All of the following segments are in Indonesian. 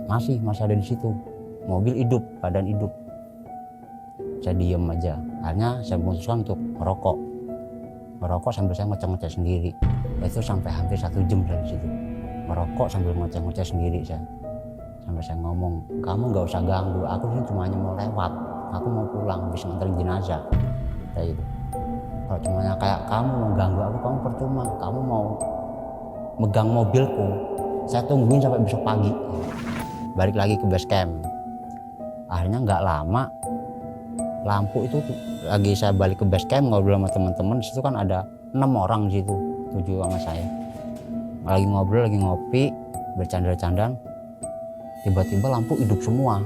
masih ada di situ. Mobil hidup, badan hidup. Saya diem aja. Akhirnya saya memutuskan untuk merokok sambil saya ngoceh-ngoceh sendiri. Itu sampai hampir 1 jam dari situ. Merokok sambil ngoceh-ngoceh sendiri saya. Sampai saya ngomong, kamu nggak usah ganggu, aku ini cuma hanya mau lewat. Aku mau pulang, habis nganterin jenazah. Kayak gitu. Kalau cuma kayak kamu mau ganggu aku, kamu percuma. Kamu mau megang mobilku, saya tungguin sampai besok pagi. Balik lagi ke base camp. Akhirnya nggak lama, lampu itu lagi saya balik ke base camp ngobrol sama teman-teman. Di situ kan ada 6 orang di situ, 7 sama saya. Lagi ngobrol, lagi ngopi, bercanda-candaan. Tiba-tiba lampu hidup semua.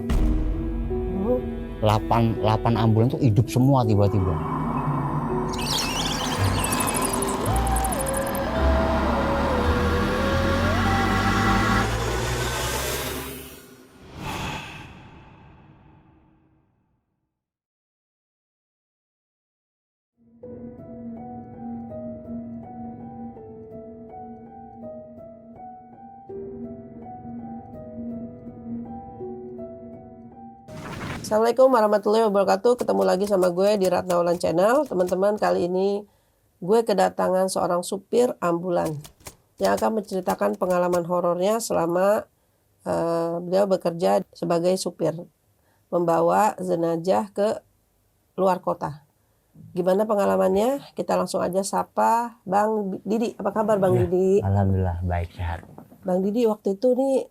8 ambulan itu hidup semua tiba-tiba. Assalamualaikum warahmatullahi wabarakatuh. Ketemu lagi sama gue di Ratna Wulan Channel. Teman-teman, kali ini gue kedatangan seorang supir ambulan yang akan menceritakan pengalaman horornya selama beliau bekerja sebagai supir membawa jenazah ke luar kota. Gimana pengalamannya? Kita langsung aja sapa Bang Didi. Apa kabar Bang Didi? Alhamdulillah baik, sehat. Bang Didi waktu itu nih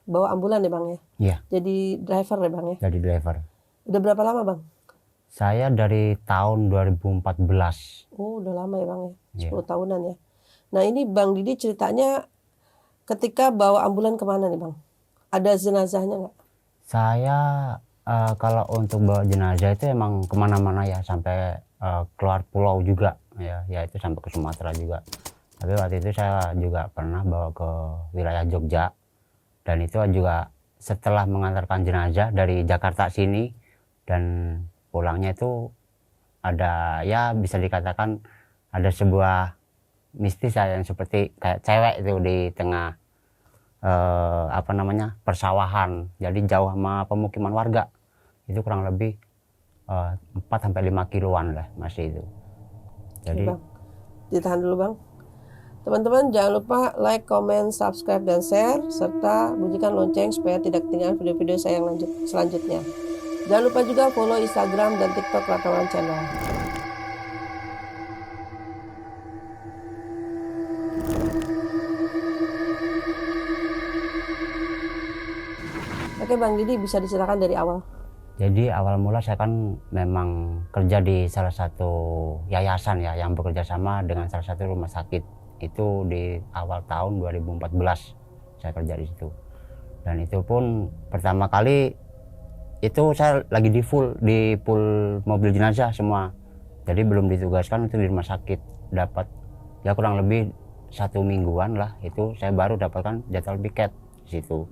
bawa ambulan ya Bang ya? Iya. Jadi driver ya Bang ya? Jadi driver. Udah berapa lama Bang? Saya dari tahun 2014. Oh udah lama ya Bang ya? 10 Iya. tahunan ya. Nah ini Bang Didi ceritanya ketika bawa ambulan kemana nih Bang? Ada jenazahnya nggak? Saya kalau untuk bawa jenazah itu emang kemana-mana ya, sampai keluar pulau juga ya itu sampai ke Sumatera juga. Tapi waktu itu saya juga pernah bawa ke wilayah Jogja, dan itu juga setelah mengantarkan jenazah dari Jakarta sini dan pulangnya itu ada, ya bisa dikatakan ada sebuah mistis yang seperti kayak cewek itu di tengah persawahan, jadi jauh sama pemukiman warga. Itu kurang lebih 4-5 kiloan lah masih itu. Jadi Bang, ditahan dulu Bang. Teman-teman jangan lupa like, comment, subscribe, dan share, serta bunyikan lonceng supaya tidak ketinggalan video-video saya yang selanjutnya. Jangan lupa juga follow Instagram dan TikTok Ratna Wulan Channel. Oke Bang Didi, bisa diceritakan dari awal. Jadi awal mula saya kan memang kerja di salah satu yayasan ya yang bekerja sama dengan salah satu rumah sakit. Itu di awal tahun 2014 saya kerja di situ. Dan itu pun pertama kali itu saya lagi di pool mobil jenazah semua. Jadi belum ditugaskan itu di rumah sakit. Dapat ya kurang lebih 1 mingguan lah itu saya baru dapatkan jadwal piket di situ.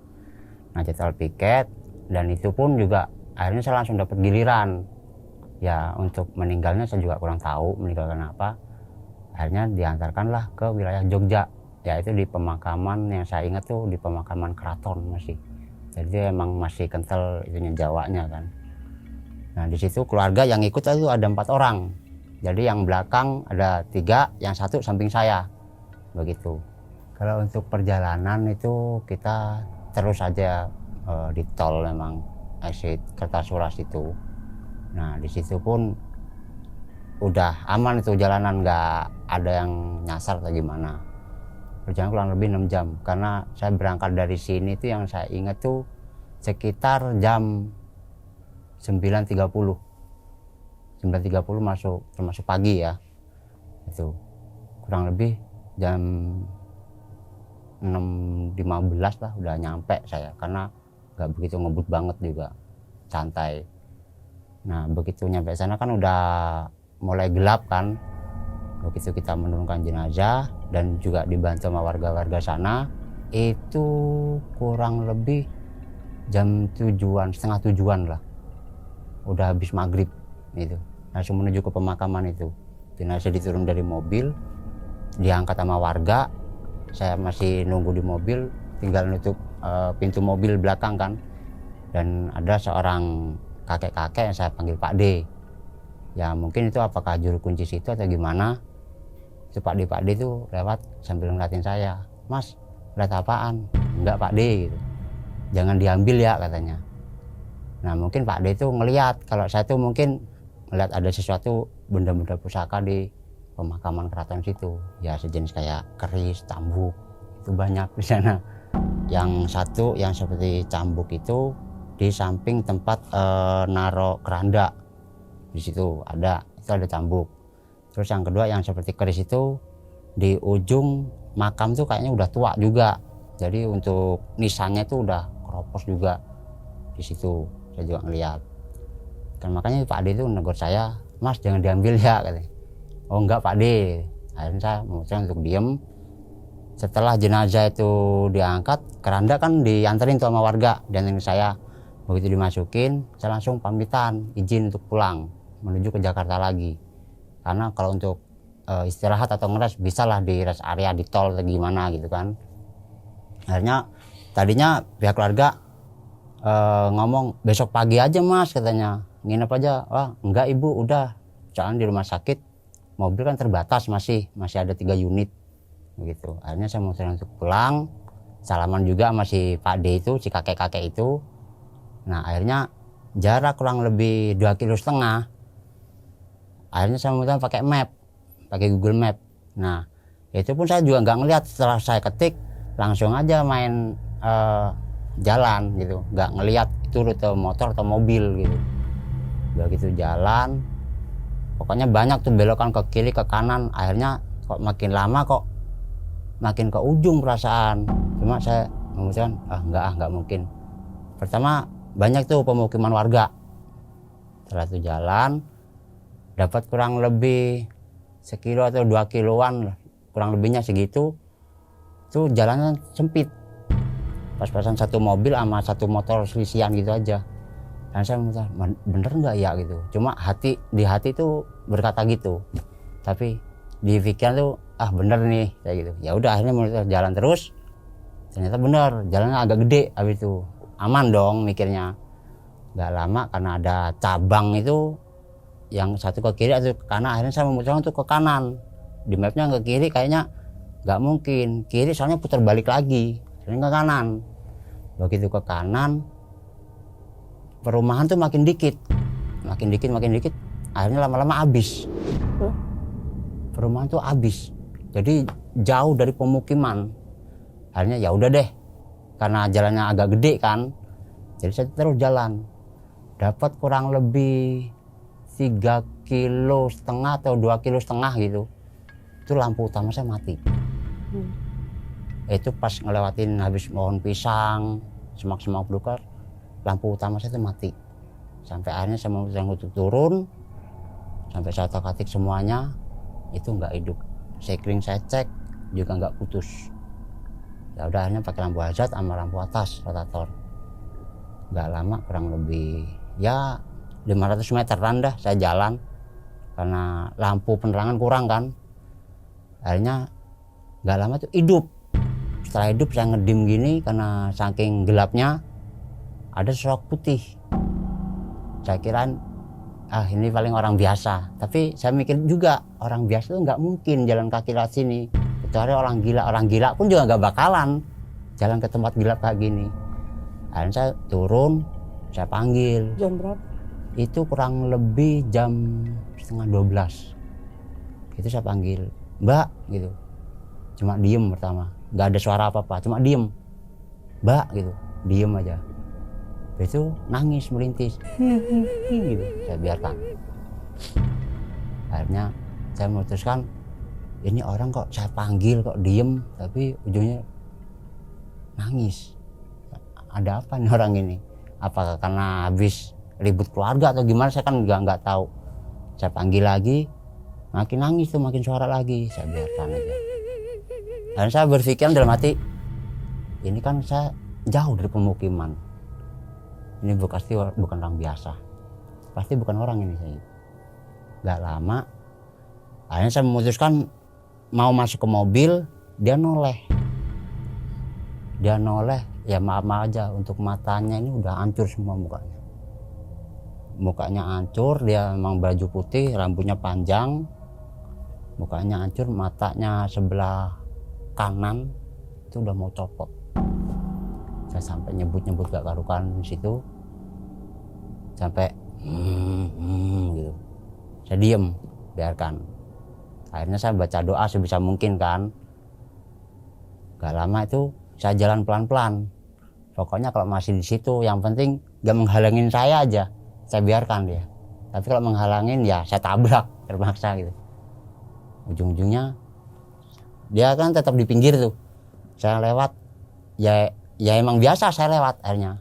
Nah jadwal piket, dan itu pun juga akhirnya saya langsung dapat giliran. Ya untuk meninggalnya saya juga kurang tahu meninggalkan apa. Akhirnya diantarkanlah ke wilayah Jogja, yaitu di pemakaman yang saya ingat tuh di pemakaman keraton masih. Jadi emang masih kental itunya Jawanya kan. Nah di situ keluarga yang ikut itu ada 4 orang. Jadi yang belakang ada 3, yang 1 samping saya begitu. Kalau untuk perjalanan itu kita terus aja di tol memang exit Kertasuras itu. Nah di situ pun udah aman itu jalanan, nggak ada yang nyasar atau gimana. Perjalanan kurang lebih 6 jam karena saya berangkat dari sini itu yang saya ingat tuh sekitar jam 9.30 termasuk pagi ya. Itu kurang lebih jam 6.15 lah udah nyampe saya, karena nggak begitu ngebut banget juga, santai. Nah begitu nyampe sana kan udah mulai gelap kan. Begitu kita menurunkan jenazah dan juga dibantu sama warga-warga sana, itu kurang lebih jam 7-an, setengah 7-an lah, udah habis maghrib itu. Langsung menuju ke pemakaman itu. Jenazah diturun dari mobil, diangkat sama warga. Saya masih nunggu di mobil, tinggal nutup pintu mobil belakang kan. Dan ada seorang kakek-kakek yang saya panggil Pak D. Ya mungkin itu apakah juru kunci situ atau gimana. Itu Pak D itu lewat sambil ngeliatin saya. Mas, lihat apaan? Enggak Pak D gitu. Jangan diambil ya katanya. Nah mungkin Pak D itu ngelihat kalau saya tuh mungkin ngelihat ada sesuatu benda-benda pusaka di pemakaman keraton situ. Ya sejenis kayak keris, cambuk, itu banyak di sana. Yang satu yang seperti cambuk itu di samping tempat naro keranda, di situ ada cambuk. Terus yang kedua yang seperti keris itu di ujung makam tuh kayaknya udah tua juga, jadi untuk nisannya itu udah keropos juga di situ. Saya juga ngeliat kan, makanya Pak D itu negur saya, Mas jangan diambil ya katanya. Oh enggak Pak D. Akhirnya saya memutuskan untuk diem. Setelah jenazah itu diangkat, keranda kan dianterin tuh sama warga dan saya. Begitu dimasukin, saya langsung pamitan izin untuk pulang menuju ke Jakarta lagi. Karena kalau untuk istirahat atau ngeres bisalah di rest area di tol atau gimana gitu kan. Akhirnya tadinya pihak keluarga ngomong besok pagi aja Mas katanya, nginep aja. Wah enggak Ibu, udah, soalnya di rumah sakit mobil kan terbatas, masih ada 3 unit begitu. Akhirnya saya memutuskan untuk pulang, salaman juga sama si Pak D itu, si kakek-kakek itu. Nah akhirnya jarak kurang lebih 2,5 kilo. Akhirnya saya memutuskan pakai Google Map. Nah itu pun saya juga nggak ngelihat, setelah saya ketik langsung aja main jalan gitu, nggak ngelihat itu rute motor atau mobil gitu. Begitu jalan, pokoknya banyak tuh belokan ke kiri ke kanan. Akhirnya kok makin lama kok makin ke ujung perasaan. Cuma saya memutuskan nggak mungkin. Pertama banyak tuh pemukiman warga. Setelah itu jalan dapat kurang lebih 1 kilo atau 2 kiloan, kurang lebihnya segitu. Tuh jalannya sempit, pas-pasan satu mobil sama satu motor selisihan gitu aja. Dan saya memutuskan bener nggak ya gitu. Cuma di hati tuh berkata gitu, tapi di pikiran tuh bener nih kayak gitu. Ya udah akhirnya memutuskan jalan terus. Ternyata bener, jalannya agak gede, habis itu aman dong mikirnya. Nggak lama karena ada cabang itu, yang satu ke kiri atau ke kanan. Akhirnya saya memutuskan untuk ke kanan. Di mapnya ke kiri kayaknya nggak mungkin, kiri soalnya putar balik lagi, sering ke kanan. Begitu ke kanan, perumahan tuh makin dikit. Akhirnya lama-lama habis. Perumahan tuh habis, jadi jauh dari pemukiman. Akhirnya ya udah deh, karena jalannya agak gede kan, jadi saya terus jalan. Dapat kurang lebih 3,5 kilo atau 2,5 kilo gitu. Itu lampu utama saya mati. Itu pas ngelewatin habis pohon pisang, semak-semak belukar, lampu utama saya itu mati. Sampai akhirnya saya memutuskan untuk turun, sampai saya otak-atik semuanya, itu nggak hidup. Sekring saya cek juga nggak putus. Ya udah akhirnya pakai lampu hazard sama lampu atas rotator. Nggak lama, kurang lebih ya 500 meteran dah saya jalan, karena lampu penerangan kurang kan. Akhirnya nggak lama tuh hidup. Setelah hidup saya ngedim gini karena saking gelapnya, ada sosok putih. Saya kira ini paling orang biasa, tapi saya mikir juga orang biasa tuh nggak mungkin jalan kaki lewat sini, kecuali orang gila pun juga nggak bakalan jalan ke tempat gelap kayak gini. Akhirnya saya turun, saya panggil. Jam berapa? Itu kurang lebih jam 11:30. Itu saya panggil, Mbak gitu. Cuma diem pertama, nggak ada suara apa-apa, cuma diem. Mbak gitu, diem aja. Itu nangis merintis, gitu. Saya biarkan. Akhirnya saya memutuskan, ini orang kok saya panggil kok diem, tapi ujungnya nangis. Ada apa nih orang ini? Apakah karena habis ribut keluarga atau gimana? Saya kan nggak tahu. Saya panggil lagi, makin nangis tuh, makin suara lagi. Saya biarkan aja. Dan saya berpikir dalam hati, ini kan saya jauh dari pemukiman. Ini pasti bukan orang biasa. Pasti bukan orang ini saya. Gak lama, akhirnya saya memutuskan mau masuk ke mobil, dia noleh. Dia noleh, ya maaf aja, untuk matanya ini udah hancur semua mukanya. Mukanya hancur, dia memang baju putih, rambutnya panjang, mukanya hancur, matanya sebelah kanan itu udah mau copot. Saya sampai nyebut-nyebut gak karukan di situ, sampai gitu. Saya diem, biarkan. Akhirnya saya baca doa sebisa mungkin kan. Gak lama itu saya jalan pelan-pelan. Pokoknya kalau masih di situ, yang penting gak menghalangin saya aja, saya biarkan dia. Tapi kalau menghalangin ya saya tabrak terpaksa gitu. Ujung-ujungnya dia kan tetap di pinggir tuh. Saya lewat, ya emang biasa saya lewat akhirnya.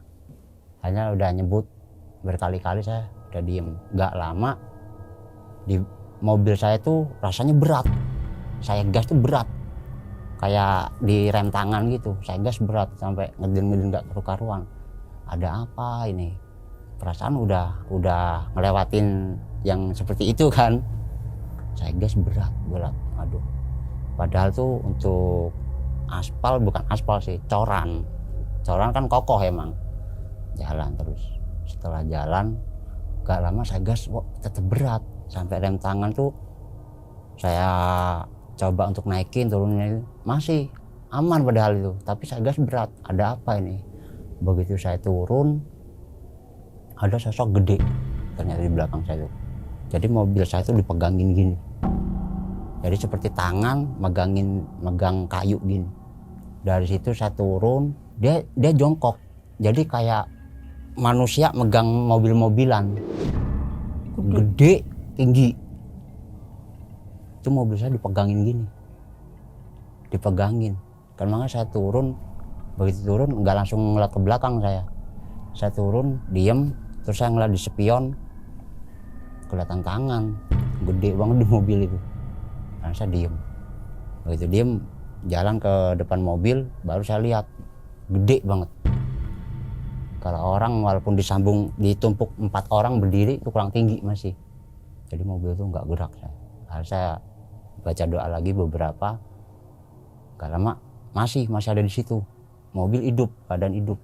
Hanya udah nyebut berkali-kali, saya udah diem. Gak lama di mobil saya tuh rasanya berat. Saya gas tuh berat. Kayak di rem tangan gitu, saya gas berat sampai ngeden-ngeden gak karu-karuan. Ada apa ini? Perasaan udah ngelewatin yang seperti itu kan. Saya gas berat. Aduh. Padahal tuh untuk aspal, bukan aspal sih, coran. Coran kan kokoh emang. Jalan terus. Setelah jalan gak lama saya gas, tetap berat. Sampai rem tangan tuh saya coba untuk naikin, turunin, masih aman padahal itu, tapi saya gas berat. Ada apa ini? Begitu saya turun, ada sosok gede ternyata di belakang saya tuh. Jadi mobil saya tuh dipegangin gini, jadi seperti tangan megang kayu gini. Dari situ saya turun, dia jongkok, jadi kayak manusia megang mobil-mobilan gede tinggi. Itu mobil saya dipegangin gini, kan. Makanya saya turun, begitu turun nggak langsung ngeliat ke belakang. Saya turun diem, terus saya ngeliat di spion kelihatan tangan gede banget di mobil itu. Karena saya diem, begitu diem jalan ke depan mobil, baru saya lihat gede banget. Kalau orang walaupun ditumpuk 4 orang berdiri itu kurang tinggi masih. Jadi mobil itu nggak gerak. Saya baca doa lagi beberapa, gak lama masih ada di situ. Mobil hidup, badan hidup.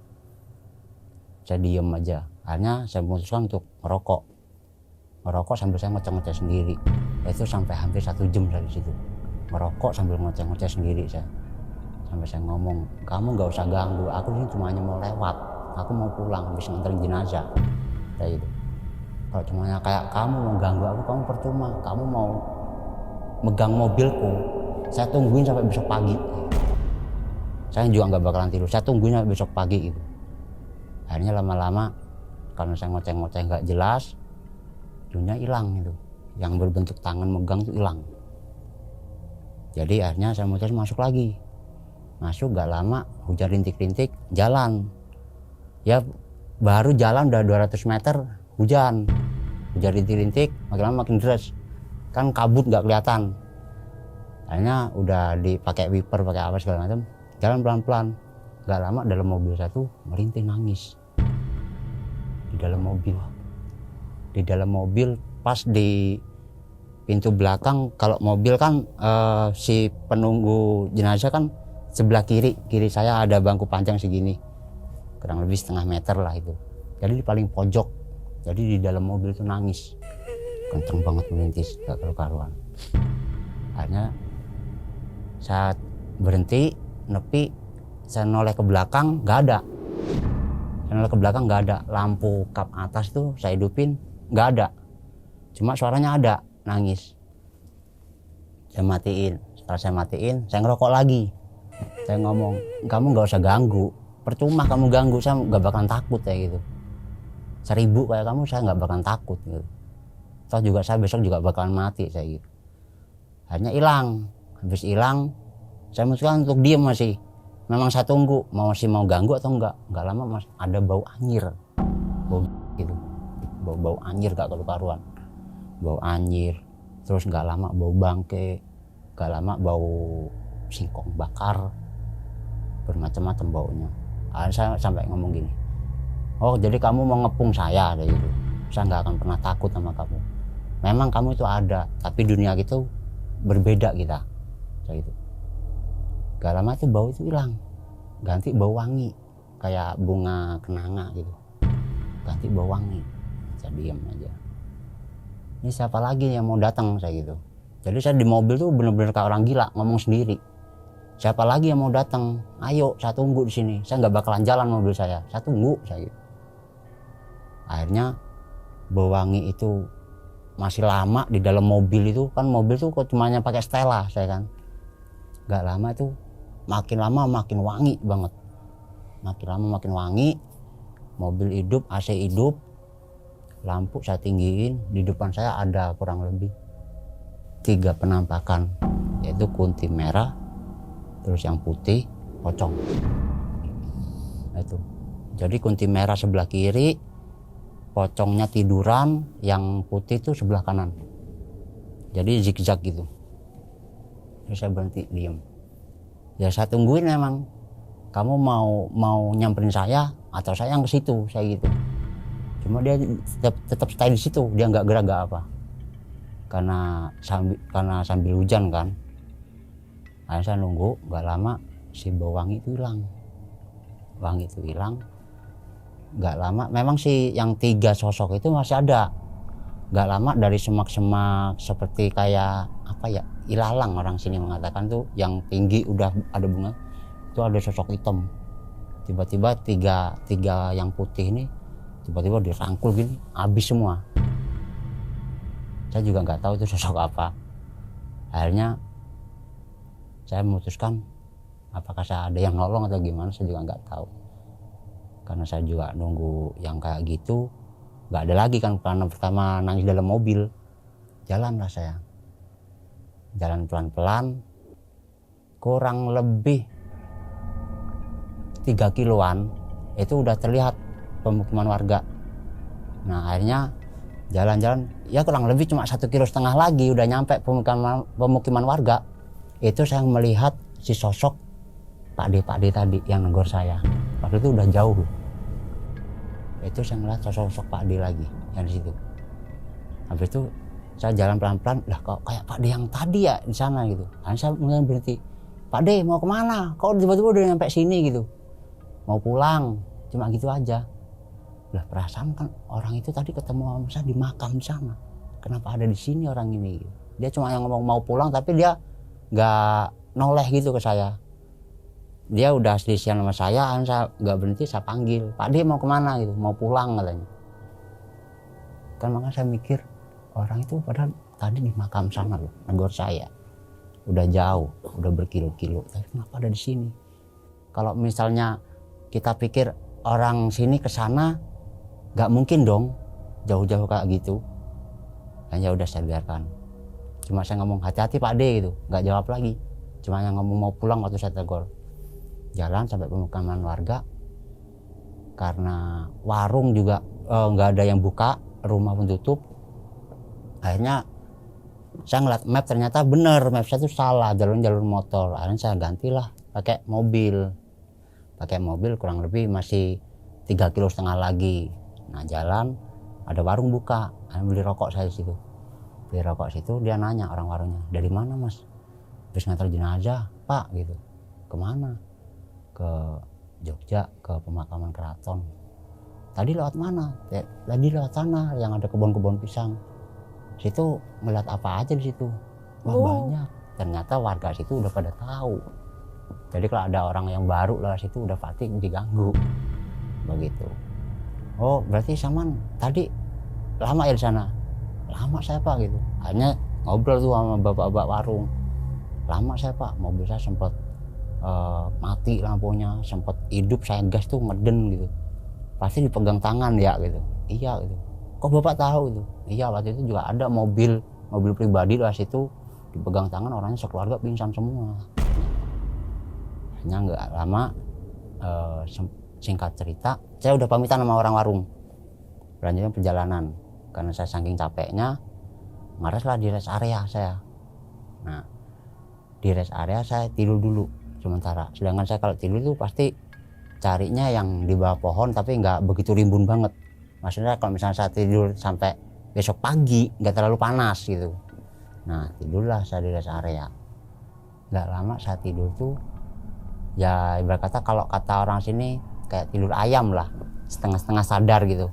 Saya diem aja. Akhirnya saya memutuskan untuk ngerokok sambil saya ngoceh-ngoceh sendiri. Itu sampai hampir 1 jam saya di situ ngerokok sambil ngoceh-ngoceh sendiri saya. Sampai saya ngomong, kamu gak usah ganggu, aku ini cuma hanya mau lewat, aku mau pulang habis nganterin jenazah. Kayak gitu. Kalau cuma kayak kamu mau ganggu aku, kamu percuma. Kamu mau megang mobilku, saya tungguin sampai besok pagi. Saya juga nggak bakalan tidur, saya tungguin sampai besok pagi gitu. Akhirnya lama-lama karena saya ngoceh-ngoceh nggak jelas, dunia hilang itu. Yang berbentuk tangan megang itu hilang. Jadi akhirnya saya mutus masuk lagi. Masuk gak lama, hujan rintik-rintik, jalan. Ya baru jalan udah 200 meter, hujan rintik-rintik, makin lama makin deras. Kan kabut nggak kelihatan. Akhirnya udah dipakai wiper, pakai apa segala macam, jalan pelan-pelan. Nggak lama dalam mobil saya tuh merintih nangis. Di dalam mobil pas di pintu belakang. Kalau mobil kan si penunggu jenazah kan sebelah kiri saya ada bangku panjang segini, kurang lebih setengah meter lah itu. Jadi di paling pojok. Jadi di dalam mobil itu nangis kenceng banget, merintis gak karu-karuan. Akhirnya saya berhenti, nepi, saya noleh ke belakang, nggak ada. Lampu kap atas tuh saya hidupin, nggak ada. Cuma suaranya ada, nangis. Saya matiin. Setelah saya matiin, saya ngerokok lagi. Saya ngomong, kamu nggak usah ganggu, percuma kamu ganggu, saya nggak bakalan takut ya gitu. 1000 kayak kamu saya nggak bakalan takut gitu. Toh juga saya besok juga bakalan mati saya gitu. Akhirnya hilang. Habis hilang, saya memutuskan untuk diem masih. Memang saya tunggu masih mau ganggu atau enggak. Enggak lama mas, ada bau anyir. Bau gitu. Bau anyir gak karu-karuan. Bau anyir. Terus enggak lama bau bangke. Enggak lama bau singkong bakar. Bermacam-macam baunya. Akhirnya saya sampai ngomong gini. Oh, jadi kamu mau ngepung saya kayak gitu. Saya enggak akan pernah takut sama kamu. Memang kamu itu ada, tapi dunia itu berbeda kita. Kayak gitu. Gak lama itu bau itu hilang. ganti bau wangi kayak bunga kenanga gitu, ganti bau wangi. Saya diam aja, ini siapa lagi yang mau datang, saya gitu. Jadi saya di mobil tuh bener-bener kayak orang gila ngomong sendiri, siapa lagi yang mau datang, ayo saya tunggu di sini, saya nggak bakalan jalan mobil saya tunggu, saya gitu. Akhirnya bau wangi itu masih lama di dalam mobil itu, kan mobil tuh kok cumanya pakai Stella saya kan. Nggak lama itu makin lama makin wangi banget, makin lama makin wangi. Mobil hidup, AC hidup, lampu saya tinggiin. Di depan saya ada kurang lebih 3 penampakan, yaitu kunti merah, terus yang putih pocong. Itu jadi kunti merah sebelah kiri, pocongnya tiduran, yang putih itu sebelah kanan, jadi zigzag gitu. Terus saya berhenti diem, ya saya tungguin memang kamu mau nyamperin saya atau saya yang ke situ, saya gitu. Cuma dia tetap stay di situ, dia nggak gerak nggak apa, karena sambil hujan kan. Akhirnya saya nunggu, nggak lama si bau wangi itu hilang. Wangi itu hilang, nggak lama memang si yang 3 sosok itu masih ada. Nggak lama dari semak-semak seperti kayak apa ya, ilalang orang sini mengatakan tuh, yang tinggi udah ada bunga itu ada sosok hitam. Tiba-tiba tiga yang putih ini tiba-tiba dirangkul gini, habis semua. Saya juga nggak tahu itu sosok apa. Akhirnya saya memutuskan apakah saya ada yang nolong atau gimana, saya juga nggak tahu. Karena saya juga nunggu yang kayak gitu nggak ada lagi kan, karena pertama nangis dalam mobil. Jalanlah saya, jalan pelan-pelan, kurang lebih 3 kiloan itu udah terlihat pemukiman warga. Nah akhirnya jalan-jalan ya kurang lebih cuma 1,5 kilo lagi udah nyampe pemukiman warga. Itu saya melihat si sosok Pak D tadi yang negor saya. Waktu itu udah jauh. Itu saya ngeliat sosok Pak D lagi yang di situ. Habis itu saya jalan pelan-pelan, lah kok kayak Pak D yang tadi ya di sana gitu. Akhirnya saya mulai berhenti. Pak D mau kemana? Kok tiba-tiba udah nyampe sini gitu? Mau pulang, cuma gitu aja. Lah perasaan kan orang itu tadi ketemu sama saya di makam di sana. Kenapa ada di sini orang ini? Dia cuma yang ngomong mau pulang, tapi dia nggak noleh gitu ke saya. Dia udah selisihan sama saya nggak berhenti, saya panggil, Pak D mau kemana gitu, mau pulang katanya. Kan makanya saya mikir, orang itu padahal tadi di makam sana loh, negor saya. Udah jauh, udah berkilo-kilo, tapi kenapa ada di sini? Kalau misalnya kita pikir orang sini ke sana, nggak mungkin dong jauh-jauh kayak gitu. Dan ya udah saya biarkan. Cuma saya ngomong hati-hati Pak D gitu, nggak jawab lagi. Cuma yang ngomong mau pulang waktu saya tegur. Jalan sampai pemukiman warga, karena warung juga nggak ada yang buka, rumah pun tutup. Akhirnya saya ngeliat map, ternyata bener map saya itu salah, jalur motor. Akhirnya saya gantilah pakai mobil kurang lebih masih 3,5 kilo lagi. Nah jalan ada warung buka, akhirnya beli rokok saya di situ. Beli rokok situ, dia nanya orang warungnya, dari mana mas? Habis ngantar jenazah Pak gitu. Kemana? Ke Jogja, ke pemakaman keraton. Tadi lewat mana? Tadi lewat sana yang ada kebun-kebun pisang. Situ ngeliat apa aja di situ? Wah banyak. Ternyata warga situ udah pada tahu. Jadi kalau ada orang yang baru lewat situ udah pasti diganggu. Begitu. Oh berarti Saman tadi lama ya di sana? Lama saya Pak gitu. Akhirnya ngobrol tuh sama bapak-bapak warung. Lama saya Pak, mobil saya sempat mati lampunya, sempat hidup, saya gas tuh ngeden gitu. Pasti dipegang tangan ya gitu. Iya gitu. Kok bapak tahu itu? Iya waktu itu juga ada mobil pribadi lah situ, dipegang tangan orangnya sekeluarga pingsan semua. Hanya nggak lama, singkat cerita, saya udah pamitan sama orang warung. Lanjutnya perjalanan, karena saya saking capeknya, ngareslah di rest area saya. Nah di rest area saya tidur dulu sementara. Sedangkan saya kalau tidur itu pasti carinya yang di bawah pohon tapi nggak begitu rimbun banget. Maksudnya kalau misalnya saya tidur sampai besok pagi nggak terlalu panas gitu. Nah tidurlah saya di rest area. Nggak lama saya tidur tuh Ya ibarat kata kalau kata orang sini kayak tidur ayam lah, setengah-setengah sadar gitu.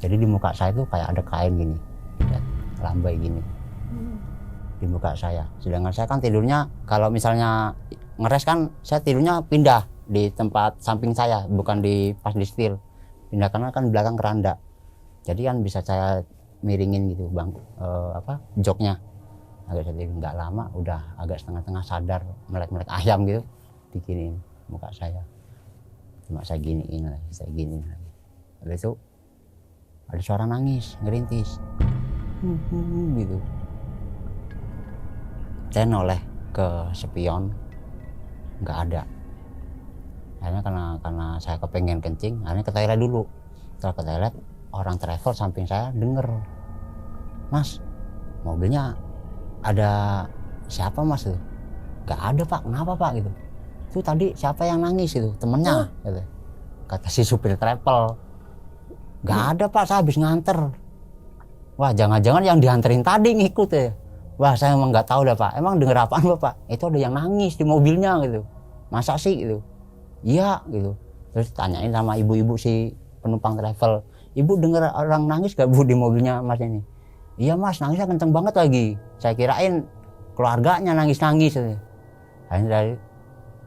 Jadi di muka saya tuh kayak ada kain gini, ya, lambai gini di muka saya. Sedangkan saya kan tidurnya kalau misalnya ngeres kan saya tidurnya pindah di tempat samping saya, bukan di pas di setir. Pindah karena kan belakang keranda. Jadi kan bisa saya miringin gitu bang, joknya. Agak jadi nggak lama udah agak setengah-setengah sadar, melek-melek ayam gitu diginiin muka saya. Cuma saya giniin lagi, saya giniin lagi. Habis itu ada suara nangis, ngerintis. Gitu. Saya noleh ke spion, nggak ada. Akhirnya karena saya kepengen kencing, akhirnya ke toilet dulu. Setelah ke toilet, orang travel samping saya denger, "Mas, mobilnya ada siapa mas?" Itu nggak ada pak, kenapa pak gitu. Itu tadi siapa yang nangis itu, temennya gitu. Kata si supir travel, nggak ada pak, saya habis nganter. Wah jangan-jangan yang dianterin tadi ngikut ya. Wah saya emang nggak tahu dah pak, emang denger apaan bapak? Itu ada yang nangis di mobilnya gitu. Masa sih gitu? Iya gitu. Terus tanyain sama ibu-ibu si penumpang travel, ibu denger orang nangis gak bu di mobilnya mas ini? Iya mas, nangisnya kenceng banget lagi. Saya kirain keluarganya nangis-nangis. Akhirnya dari,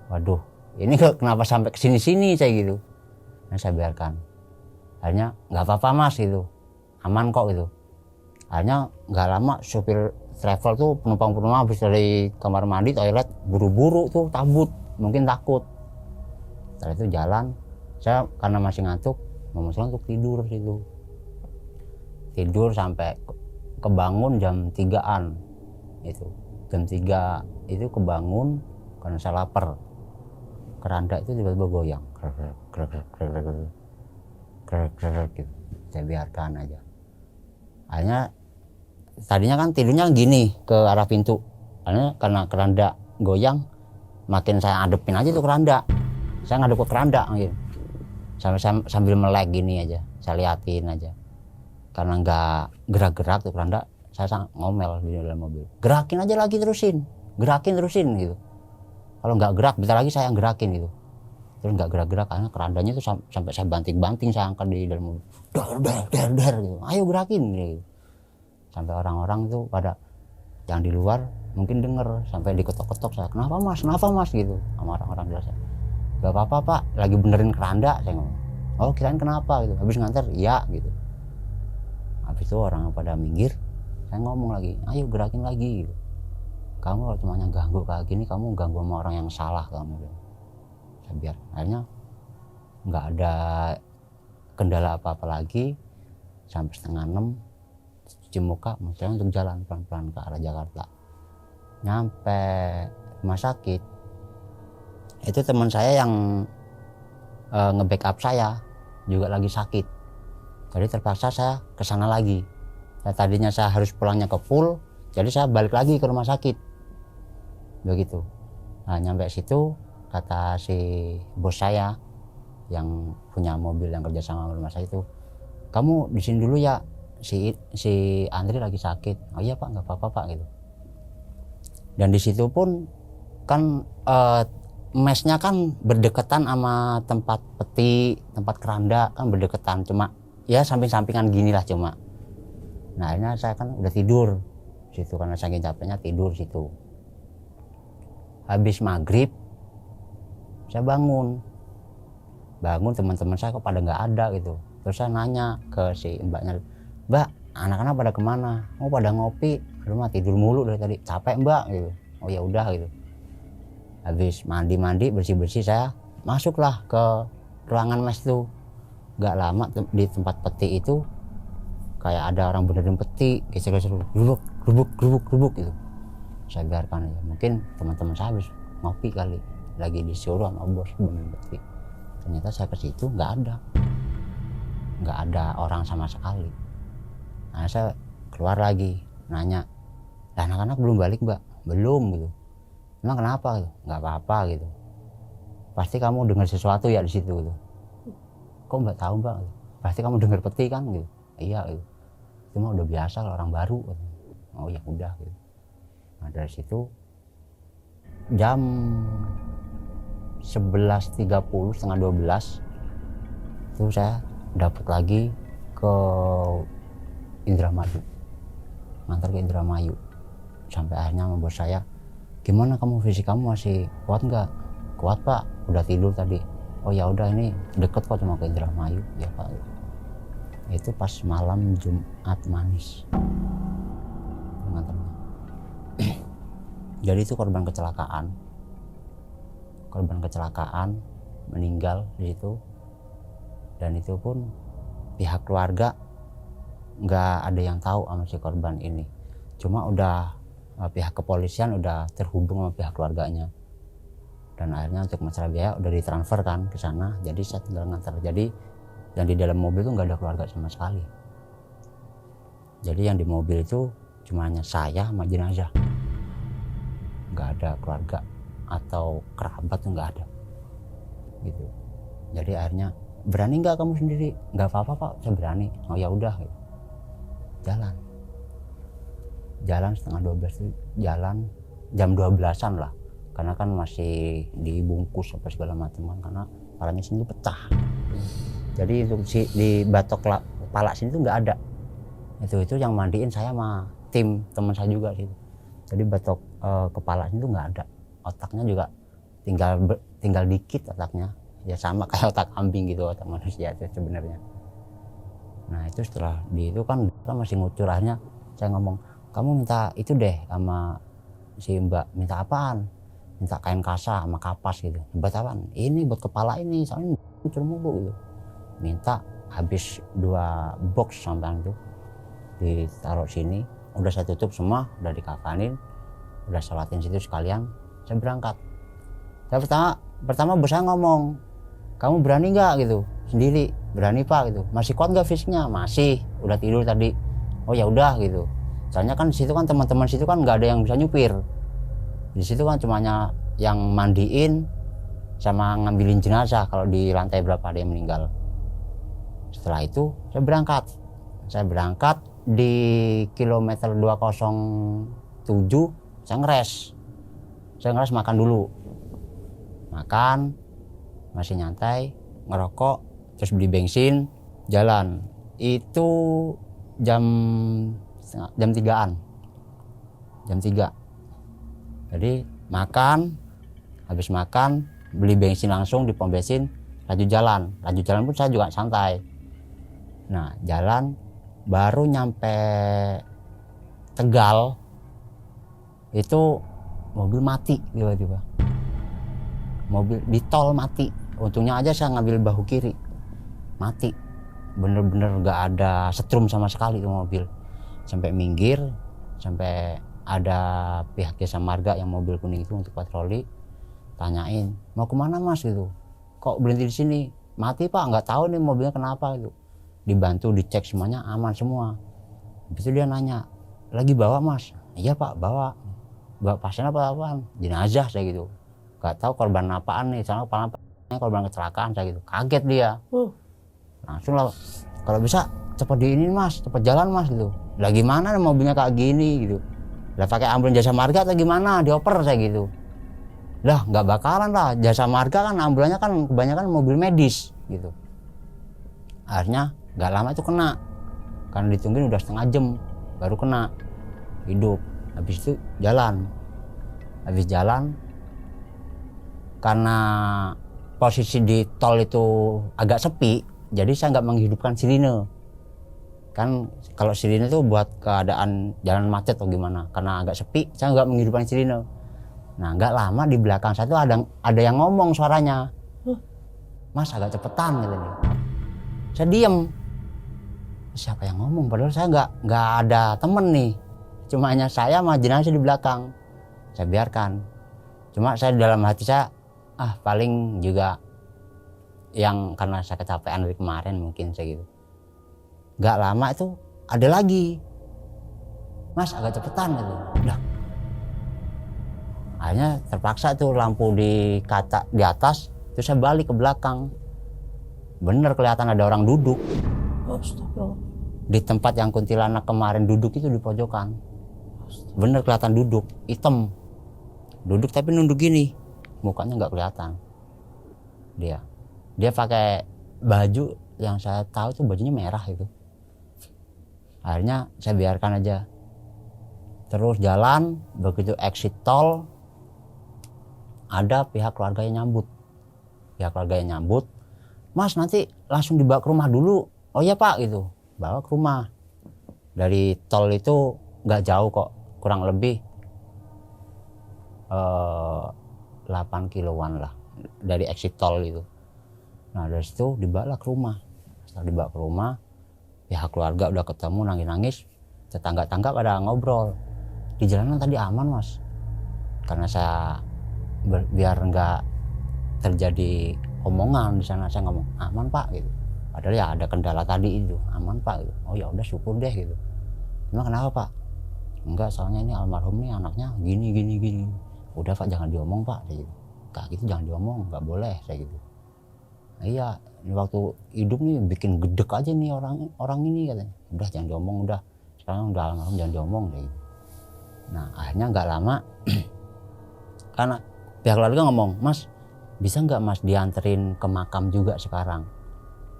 waduh ini kenapa sampai kesini-sini saya gitu. Nah saya biarkan. Akhirnya nggak apa-apa mas gitu, aman kok gitu. Akhirnya nggak lama supir travel tuh penumpang-penumpang habis dari kamar mandi toilet buru-buru tuh tabut, mungkin takut. Setelah itu jalan, saya karena masih ngantuk memutuskan untuk tidur situ. Tidur sampai kebangun jam 3-an itu. Jam 3 itu kebangun karena saya lapar. Keranda itu tiba-tiba goyang, gitu. Saya biarkan aja. Akhirnya tadinya kan tidurnya gini ke arah pintu, karena keranda goyang, makin saya adepin aja tuh keranda. Saya ngadep ke keranda gitu. Sambil melek gini aja, saya liatin aja. Karena nggak gerak-gerak tuh keranda, saya ngomel di dalam mobil. Gerakin aja lagi terusin, gerakin terusin gitu. Kalau nggak gerak, bentar lagi saya yang gerakin gitu. Terus nggak gerak-gerak, karena kerandanya tuh sampai saya banting-banting, saya angkat di dalam mobil. Der gitu. Ayo gerakin gitu. Sampai orang-orang tuh pada yang di luar mungkin denger, sampai diketok-ketok saya, kenapa mas gitu sama orang-orang di luar saya. Gak apa-apa pak, lagi benerin keranda, saya ngomong. Oh kirain kenapa gitu, habis nganter, iya gitu. Habis itu orang pada minggir, saya ngomong lagi, ayo gerakin lagi gitu. Kamu kalau cuma ganggu kayak gini, kamu ganggu sama orang yang salah kamu gitu. Saya biar, akhirnya nggak ada kendala apa-apa lagi. Sampai 5:30 cuci muka, misalnya untuk jalan pelan-pelan ke arah Jakarta. Nyampe rumah sakit, itu teman saya yang nge-backup saya juga lagi sakit. Jadi terpaksa saya ke sana lagi. Tadinya saya harus pulangnya ke Pool, jadi saya balik lagi ke rumah sakit. Begitu. Nah, nyampe situ kata si bos saya yang punya mobil yang kerja sama rumah saya itu, kamu di sini dulu ya, si Andri lagi sakit. Oh iya pak, nggak apa-apa pak gitu. Dan di situ pun kan mesnya kan berdekatan sama tempat peti, tempat keranda kan berdekatan, cuma ya samping-sampingan gini lah cuma. Nah akhirnya saya kan udah tidur situ karena saking capeknya tidur situ. Habis maghrib saya bangun teman-teman saya kok pada nggak ada gitu. Terus saya nanya ke si mbaknya, mbak anak-anak pada kemana? Oh pada ngopi, rumah tidur mulu dari tadi, capek mbak gitu. Oh ya udah gitu. Habis mandi bersih saya masuklah ke ruangan mes tuh. Nggak lama di tempat peti itu kayak ada orang benerin peti, geser-geser, rubuk gitu. Saya biarkan aja, mungkin teman-teman saya habis ngopi kali, lagi disuruh sama bos benerin peti. Ternyata saya ke situ nggak ada orang sama sekali. Nah saya keluar lagi nanya, anak-anak belum balik mbak? Belum gitu. Emang kenapa gitu? Nggak apa-apa gitu, pasti kamu dengar sesuatu ya di situ gitu. Kok mbak tahu mbak? Pasti kamu dengar peti kan gitu. Iya gitu, cuma udah biasa kalau orang baru gitu. Oh ya udah gitu. Nah dari situ jam 11.30 setengah 12 itu saya dapat lagi ke Indramayu, ngantar ke Indramayu. Sampai akhirnya membuat saya, gimana kamu, fisik kamu masih kuat nggak? Kuat pak, udah tidur tadi. Oh ya udah, ini deket kok cuma ke Indramayu. Ya pak. Itu pas malam Jumat manis ngantarnya. Jadi itu korban kecelakaan meninggal di situ. Dan itu pun pihak keluarga nggak ada yang tahu sama si korban ini. Cuma udah pihak kepolisian udah terhubung sama pihak keluarganya. Dan akhirnya untuk masalah biaya udah ditransfer kan ke sana. Jadi saya tinggal ngantar. Jadi yang di dalam mobil itu nggak ada keluarga sama sekali. Jadi yang di mobil itu cuma hanya saya sama jenazah. Nggak ada keluarga atau kerabat tuh nggak ada. Gitu. Jadi akhirnya, berani nggak kamu sendiri? Nggak apa-apa pak, saya berani. Oh ya udah, gitu. Jalan setengah 12 itu jalan jam 12-an lah, karena kan masih dibungkus apa segala macam kan, karena kepalanya sini tuh pecah. Jadi untuk di batok kepala sini tuh nggak ada. Itu yang mandiin saya sama tim teman saya juga gitu. Jadi batok kepala sini tuh nggak ada. Otaknya juga tinggal dikit otaknya. Ya sama kayak otak kambing gitu, otak manusia itu sebenarnya. Nah itu setelah itu kan masih ngucur, akhirnya saya ngomong, kamu minta itu deh sama si mbak. Minta apaan? Minta kain kasa sama kapas gitu. Buat apaan? Ini buat kepala ini, soalnya ngucur mulu gitu. Minta habis 2 box sampai itu ditaruh sini, udah saya tutup semua, udah dikafanin, udah sholatin situ sekalian, saya berangkat. Saya pertama bos saya ngomong, kamu berani nggak gitu sendiri? Berani pak gitu. Masih kuat nggak fisiknya? Masih, udah tidur tadi. Oh ya udah gitu. Soalnya kan di situ kan teman-teman situ kan nggak ada yang bisa nyupir. Di situ kan cuma yang mandiin sama ngambilin jenazah kalau di lantai berapa ada yang meninggal. Setelah itu saya berangkat di kilometer 207 saya ngeres makan dulu. Makan, masih nyantai, ngerokok, terus beli bensin, jalan. Itu jam 3-an. Jam 3. Jadi habis makan, beli bensin langsung di pom bensin, lanjut jalan pun saya juga santai. Nah, jalan baru nyampe Tegal, itu mobil mati tiba-tiba. Mobil di tol mati. Untungnya aja saya ngambil bahu kiri, mati. Bener-bener gak ada setrum sama sekali itu mobil. Sampai minggir, sampai ada pihak jasa marga yang mobil kuning itu untuk patroli, tanyain mau kemana mas gitu, kok berhenti di sini? Mati pak, nggak tahu nih mobilnya kenapa gitu. Dibantu dicek semuanya aman semua. Habis itu dia nanya, lagi bawa mas? Iya pak, bawa pasien apa apaan? Jenazah saya gitu. Nggak tahu korban apaan nih, soalnya korban kecelakaan saya gitu. Kaget dia. Langsung lah, kalau bisa cepat diinin mas, cepat jalan mas gitu. Lah gimana mobilnya kayak gini gitu. Lah pakai ambulans jasa marga atau gimana, dioper saya gitu. Lah nggak bakalan lah, jasa marga kan ambulansnya kan kebanyakan mobil medis gitu. Akhirnya nggak lama itu kena, karena ditungguin udah setengah jam baru kena, hidup. Habis itu habis jalan karena posisi di tol itu agak sepi, jadi saya nggak menghidupkan sirine. Kan kalau sirine itu buat keadaan jalan macet atau gimana, karena agak sepi saya nggak menghidupkan sirine. Nah nggak lama di belakang saya tuh ada yang ngomong suaranya, mas agak cepetan gitu nih. Saya diem, siapa yang ngomong, padahal saya nggak ada temen nih, cuma hanya saya sama jenazah di belakang. Saya biarkan, cuma saya dalam hati saya paling juga yang karena saya kecapean dari kemarin mungkin saya gitu. Gak lama itu ada lagi, mas agak cepetan gitu. Udah. Akhirnya terpaksa tuh lampu di kaca di atas, terus saya balik ke belakang. Bener kelihatan ada orang duduk. Astagfirullah. Di tempat yang kuntilanak kemarin duduk itu di pojokan. Bener kelihatan duduk, hitam. Duduk tapi nunduk gini, mukanya nggak kelihatan. Dia pakai baju yang saya tahu tuh bajunya merah itu. Akhirnya saya biarkan aja. Terus jalan, begitu exit tol ada pihak keluarga yang nyambut. Mas nanti langsung dibawa ke rumah dulu. Oh iya Pak gitu, bawa ke rumah. Dari tol itu nggak jauh kok, kurang lebih 8 kiloan lah dari exit tol itu. Nah dari situ dibawa ke rumah. Setelah dibawa ke rumah, pihak keluarga udah ketemu nangis-nangis, tetangga-tangga pada ngobrol. Di jalanan tadi aman Mas, karena saya biar nggak terjadi omongan di sana, saya ngomong aman Pak gitu. Padahal ya ada kendala tadi itu, aman Pak gitu. Oh ya udah syukur deh gitu. Emang kenapa Pak? Enggak, soalnya ini almarhum nih anaknya gini. Udah Pak jangan diomong Pak, saya gitu. Kayak gitu jangan diomong, nggak boleh saya gitu. Nah, iya, ini waktu hidup nih bikin gedek aja nih orang ini katanya. Udah jangan diomong, udah sekarang udah almarhum jangan diomong saya gitu. Nah akhirnya nggak lama karena pihak keluarga ngomong, Mas bisa nggak Mas dianterin ke makam juga sekarang?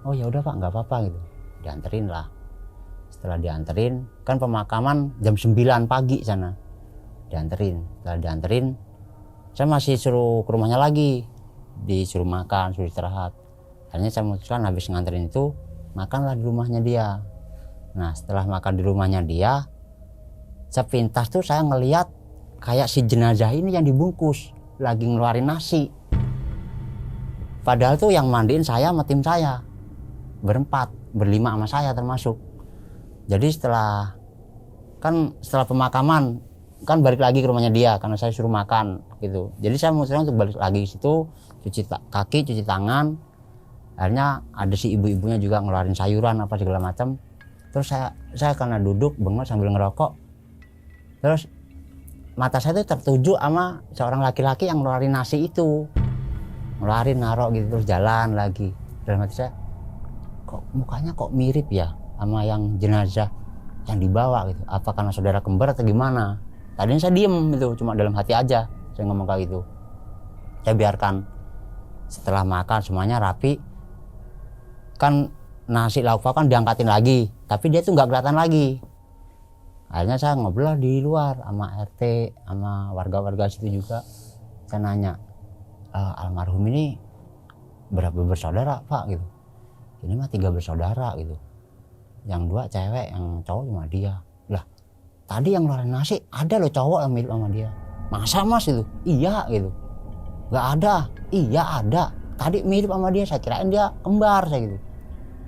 Oh ya udah Pak nggak apa-apa gitu, dianterin lah. Setelah dianterin, kan pemakaman jam 9 pagi sana, setelah dianterin saya masih suruh ke rumahnya lagi, disuruh makan, suruh istirahat. Akhirnya saya memutuskan habis nganterin itu makanlah di rumahnya dia. Nah setelah makan di rumahnya dia, sepintas tuh saya ngelihat kayak si jenazah ini yang dibungkus lagi ngeluarin nasi. Padahal tuh yang mandiin saya sama tim saya berlima sama saya termasuk. Jadi setelah pemakaman kan balik lagi ke rumahnya dia karena saya suruh makan gitu. Jadi saya memutuskan untuk balik lagi ke situ, cuci kaki, cuci tangan. Akhirnya ada si ibu-ibunya juga ngeluarin sayuran apa segala macam. Terus saya karena duduk bengong sambil ngerokok. Terus mata saya tuh tertuju sama seorang laki-laki yang ngeluarin nasi itu. Ngeluarin narok gitu terus jalan lagi. Dalam hati saya, kok mukanya kok mirip ya sama yang jenazah yang dibawa gitu. Apa karena saudara kembar atau gimana? Tadinya saya diem itu, cuma dalam hati aja saya ngomong kayak gitu. Saya biarkan. Setelah makan semuanya rapi, kan nasi lauk pauk kan diangkatin lagi, tapi dia tuh nggak kelihatan lagi. Akhirnya saya ngobrol di luar sama RT, sama warga-warga situ juga. Saya nanya, almarhum ini berapa bersaudara Pak gitu? Ini mah 3 bersaudara gitu. Yang 2 cewek, yang cowok cuma dia. Lah, tadi yang ngeluarin nasi ada loh cowok yang mirip sama dia. Masa Mas itu? Iya gitu. Nggak ada? Iya ada. Tadi mirip sama dia, saya kirain dia kembar saya gitu.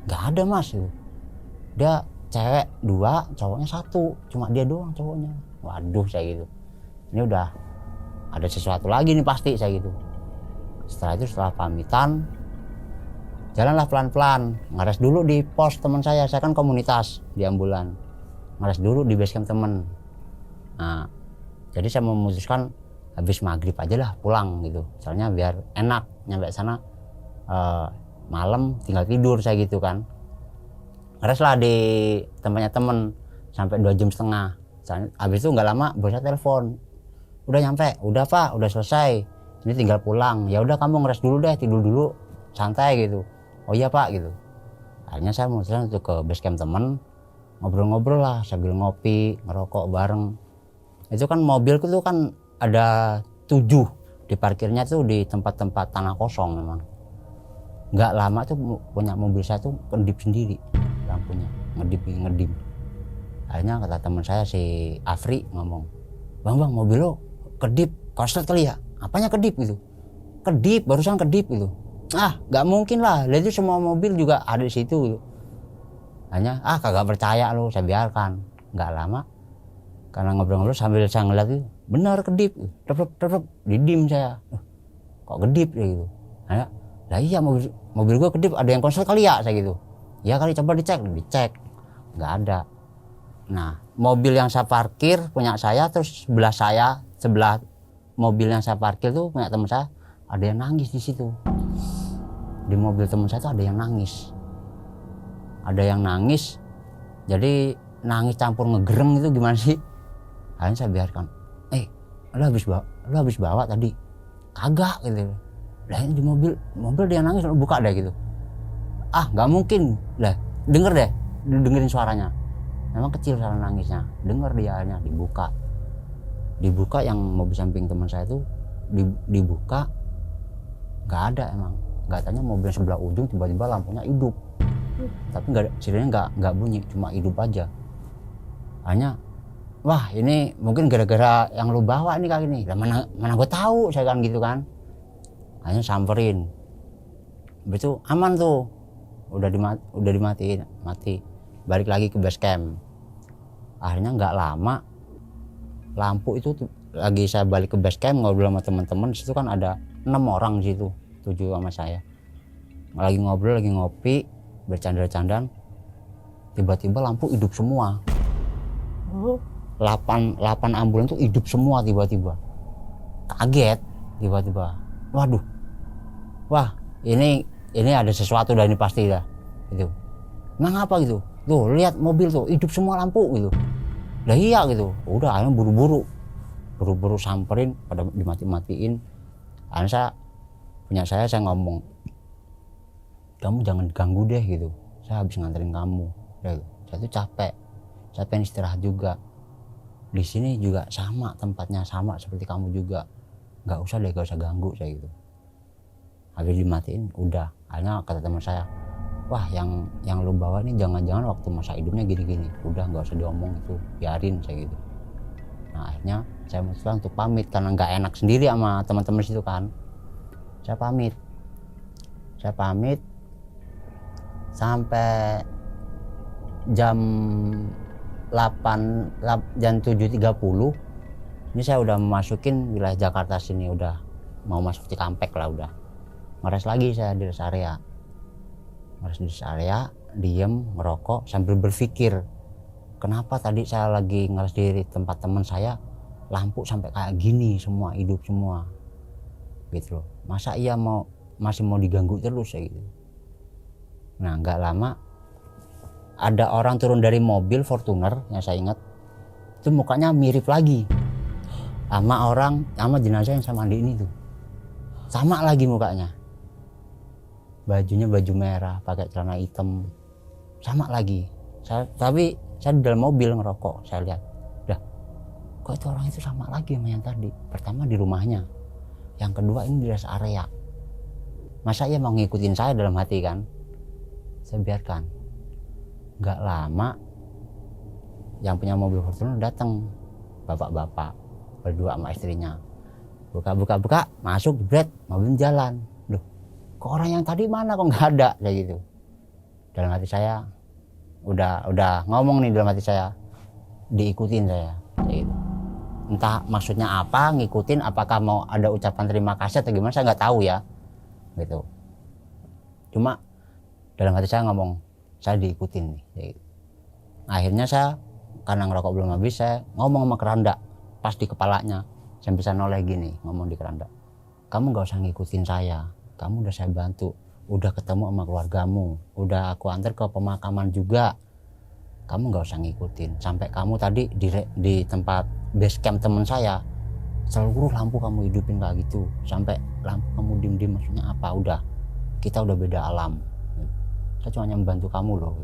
Nggak ada Mas gitu. Dia cewek 2, cowoknya 1, cuma dia doang cowoknya. Waduh saya gitu. Ini udah ada sesuatu lagi nih pasti saya gitu. Setelah pamitan, jalanlah pelan-pelan, ngares dulu di pos teman saya kan komunitas di ambulan. Ngares dulu di base camp temen. Nah, jadi saya memutuskan habis maghrib aja lah pulang gitu. Soalnya biar enak nyampe sana malam tinggal tidur saya gitu kan. Ngares lah di tempatnya temen sampai 2,5 jam. Habis itu nggak lama bos saya telepon. Udah nyampe, udah Pak, udah selesai. Ini tinggal pulang. Ya udah kamu ngeres dulu deh, tidur dulu, santai gitu. Oh iya Pak gitu. Akhirnya saya memutuskan untuk ke base camp temen, ngobrol-ngobrol lah sambil ngopi, ngerokok bareng. Itu kan mobilku tuh kan ada 7, diparkirnya tuh di tempat-tempat tanah kosong memang. Nggak lama tuh punya mobil saya tuh kedip sendiri lampunya, ngedip. Akhirnya kata teman saya si Afri ngomong, bang mobil lo kedip, korslet kali ya? Apanya kedip gitu? Kedip, barusan kedip gitu. Ah nggak mungkin lah, lihat itu semua mobil juga ada di situ gitu. Hanya kagak percaya lo, saya biarkan. Nggak lama karena ngobrol-ngobrol sambil saya ngeliat itu benar kedip, terp didim saya. Kok kedip ya gitu. Lah iya mobil gua kedip, ada yang konslet kali ya saya gitu. Ya kali coba dicek, nggak ada. Nah mobil yang saya parkir punya saya, terus sebelah mobil yang saya parkir tuh punya teman saya, ada yang nangis di situ. Di mobil teman saya tuh ada yang nangis. Jadi nangis campur ngegereng itu gimana sih? Akhirnya saya biarkan. Lo habis bawa tadi? Kagak gitu. Lah ini di mobil dia nangis, buka deh gitu. Ah nggak mungkin lah, dengerin suaranya. Memang kecil suara nangisnya, denger dia akhirnya dibuka yang mobil samping teman saya itu dibuka, nggak ada emang, nggak tanya mobil sebelah ujung tiba-tiba lampunya hidup, tapi sirennya nggak bunyi, cuma hidup aja. Hanya wah ini mungkin gara-gara yang lu bawa ini kali ini, lah mana gue tahu saya kan gitu kan. Hanya samperin, begitu aman tuh. Udah dimatiin, mati. Balik lagi ke base camp. Akhirnya nggak lama, lampu itu lagi saya balik ke base camp ngobrol sama teman-teman. Situ kan ada 6 orang di situ, 7 sama saya. Lagi ngobrol, lagi ngopi, bercanda-candaan. Tiba-tiba lampu hidup semua. 8 ambulan tuh hidup semua tiba-tiba. Kaget tiba-tiba. Waduh. Wah, ini ada sesuatu dah, ini pasti dah gitu. Emang apa gitu? Tuh lihat mobil tuh hidup semua lampu gitu. Lah iya gitu. Udah akhirnya buru-buru samperin, pada dimati-matiin. Akhirnya saya ngomong, kamu jangan ganggu deh gitu, saya habis nganterin kamu. Saya tuh capek, saya pengen istirahat juga. Di sini juga sama tempatnya, sama seperti kamu juga, nggak usah ganggu saya gitu. Habis dimatiin udah. Akhirnya kata teman saya, wah yang lu bawa ini jangan-jangan waktu masa hidupnya gini-gini, udah nggak usah diomong itu, biarin saya gitu. Nah akhirnya saya memutuskan untuk pamit karena nggak enak sendiri sama teman-teman situ kan. Saya pamit sampai jam 7.30 ini saya udah memasukin wilayah Jakarta sini, udah mau masuk Cikampek lah, udah ngeres lagi saya di rest area. Diem ngerokok sambil berpikir, kenapa tadi saya lagi ngeres di tempat teman saya lampu sampai kayak gini semua, hidup semua gitu loh. Masa iya masih mau diganggu terus ya gitu. Nah nggak lama ada orang turun dari mobil Fortuner yang saya ingat, itu mukanya mirip lagi sama jenazah yang saya mandiin itu, sama lagi mukanya. Bajunya baju merah, pakai celana hitam, sama lagi. Tapi saya di dalam mobil ngerokok, saya lihat, dah, kok itu orang itu sama lagi sama yang tadi. Pertama di rumahnya, yang kedua ini di rest area. Masa ia mau ngikutin saya dalam hati kan? Saya biarkan. Gak lama, yang punya mobil Fortuner datang, bapak-bapak berdua sama istrinya. Buka, masuk, jebret, mobil jalan. Kok orang yang tadi mana, kok nggak ada, kayak gitu. Dalam hati saya udah ngomong nih, dalam hati saya diikutin saya kayak gitu. Entah maksudnya apa, ngikutin, apakah mau ada ucapan terima kasih atau gimana, saya nggak tahu ya gitu. Cuma dalam hati saya ngomong, saya diikutin nih kayak gitu. Akhirnya saya karena ngerokok belum habis, saya ngomong sama keranda pas di kepalanya. Saya bisa noleh gini, ngomong di keranda, kamu nggak usah ngikutin saya, kamu udah saya bantu, udah ketemu sama keluargamu, udah aku antar ke pemakaman juga, kamu nggak usah ngikutin. Sampai kamu tadi di tempat base camp teman saya, seluruh lampu kamu hidupin kayak gitu, sampai lampu kamu dim-dim, maksudnya apa? Udah, kita udah beda alam, saya cuma membantu kamu loh.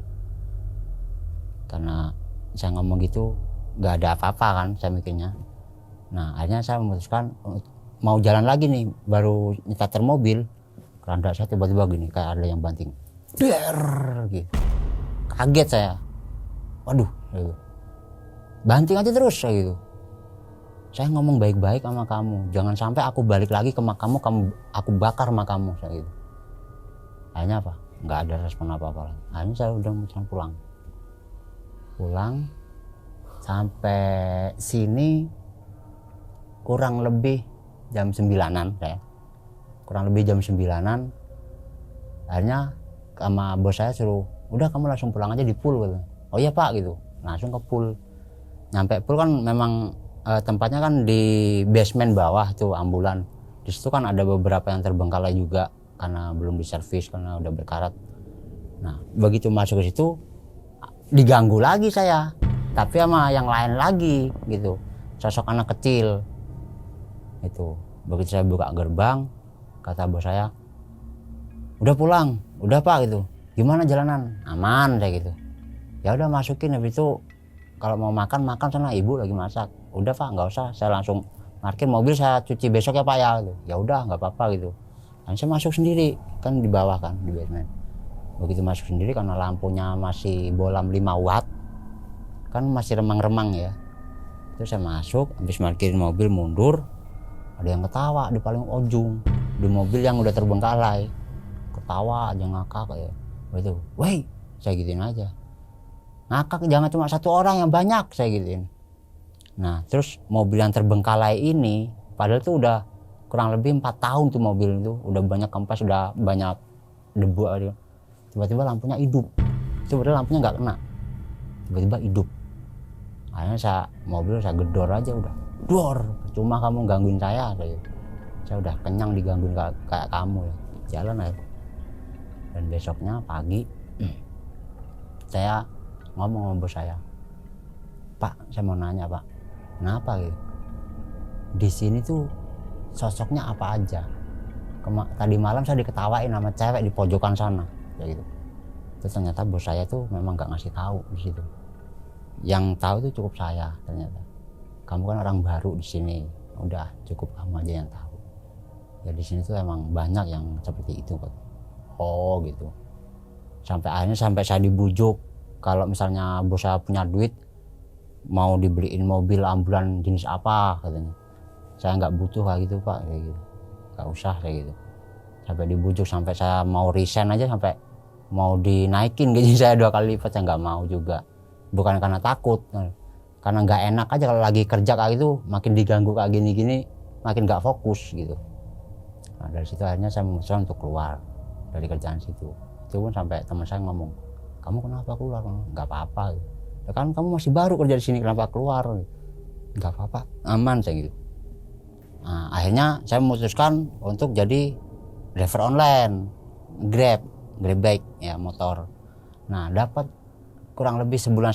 Karena saya ngomong gitu nggak ada apa-apa kan, saya mikirnya. Nah akhirnya saya memutuskan mau jalan lagi nih, baru nyetar mobil, keranda saya tiba-tiba gini, kayak ada yang banting, der gitu. Kaget saya, waduh gitu. Banting aja terus kayak gitu. Saya ngomong baik-baik sama kamu, jangan sampai aku balik lagi ke makamu, aku bakar makamu, saya gitu. Akhirnya apa, nggak ada respon apa-apa lagi. Akhirnya saya udah memutuskan pulang sampai sini kurang lebih jam 9-an kayak. Kurang lebih jam 9-an. Akhirnya sama bos saya suruh, udah kamu langsung pulang aja di pool gitu. Oh iya pak gitu. Langsung ke pool. Nyampe pool kan memang tempatnya kan di basement bawah tuh ambulan. Di situ kan ada beberapa yang terbengkalai juga karena belum diservis, karena udah berkarat. Nah begitu masuk ke situ diganggu lagi saya, tapi sama yang lain lagi gitu, sosok anak kecil itu. Begitu saya buka gerbang, Kata bos saya, udah pulang, udah pak gitu. Gimana jalanan? Aman saya gitu. Ya udah masukin, habis itu kalau mau makan sana, ibu lagi masak. Udah pak nggak usah, saya langsung parkir mobil, saya cuci besok ya pak ya gitu. Ya udah nggak apa-apa gitu. Dan saya masuk sendiri kan di bawah kan di basement. Begitu masuk sendiri karena lampunya masih bolam 5 watt kan masih remang-remang ya. Terus saya masuk, habis parkirin mobil mundur, ada yang ketawa di paling ujung di mobil yang udah terbengkalai, ketawa aja ngakak ya. Itu, woi, saya gituin aja. Ngakak jangan cuma satu orang, yang banyak, saya gituin. Nah terus mobil yang terbengkalai ini padahal tuh udah kurang lebih 4 tahun tuh mobil itu, udah banyak kempes, udah banyak debu aja. Tiba-tiba lampunya hidup, itu padahal lampunya nggak kena, tiba-tiba hidup. Akhirnya mobil saya gedor aja, udah dor, cuma kamu gangguin saya udah kenyang digangguin kayak kamu ya, jalan aja. Dan besoknya pagi saya ngomong sama bos saya, pak saya mau nanya pak, kenapa gitu, di sini tuh sosoknya apa aja. Tadi malam saya diketawain sama cewek di pojokan sana kayak gitu. Terus ternyata bos saya tuh memang nggak ngasih tahu di situ, yang tahu itu cukup saya. Ternyata kamu kan orang baru di sini, udah cukup kamu aja yang tahu ya, di sini tuh emang banyak yang seperti itu kok. Oh gitu. Sampai saya dibujuk kalau misalnya bos saya punya duit mau dibeliin mobil ambulan jenis apa katanya. Saya nggak butuh kayak gitu pak, kayak gitu, nggak usah kayak gitu. Sampai dibujuk, sampai saya mau resign aja, sampai mau dinaikin gaji saya 2 kali lipat, saya nggak mau juga. Bukan karena takut, karena nggak enak aja kalau lagi kerja kayak gitu, makin diganggu kayak gini-gini makin nggak fokus gitu. Nah dari situ akhirnya saya memutuskan untuk keluar dari kerjaan situ. Itu pun sampai teman saya ngomong, kamu kenapa keluar? Nggak apa-apa gitu. Ya kan kamu masih baru kerja di sini, kenapa keluar? Nggak apa-apa, aman saya gitu. Nah, akhirnya saya memutuskan untuk jadi driver online, Grab bike ya, motor. Nah dapat kurang lebih 1,5 bulan,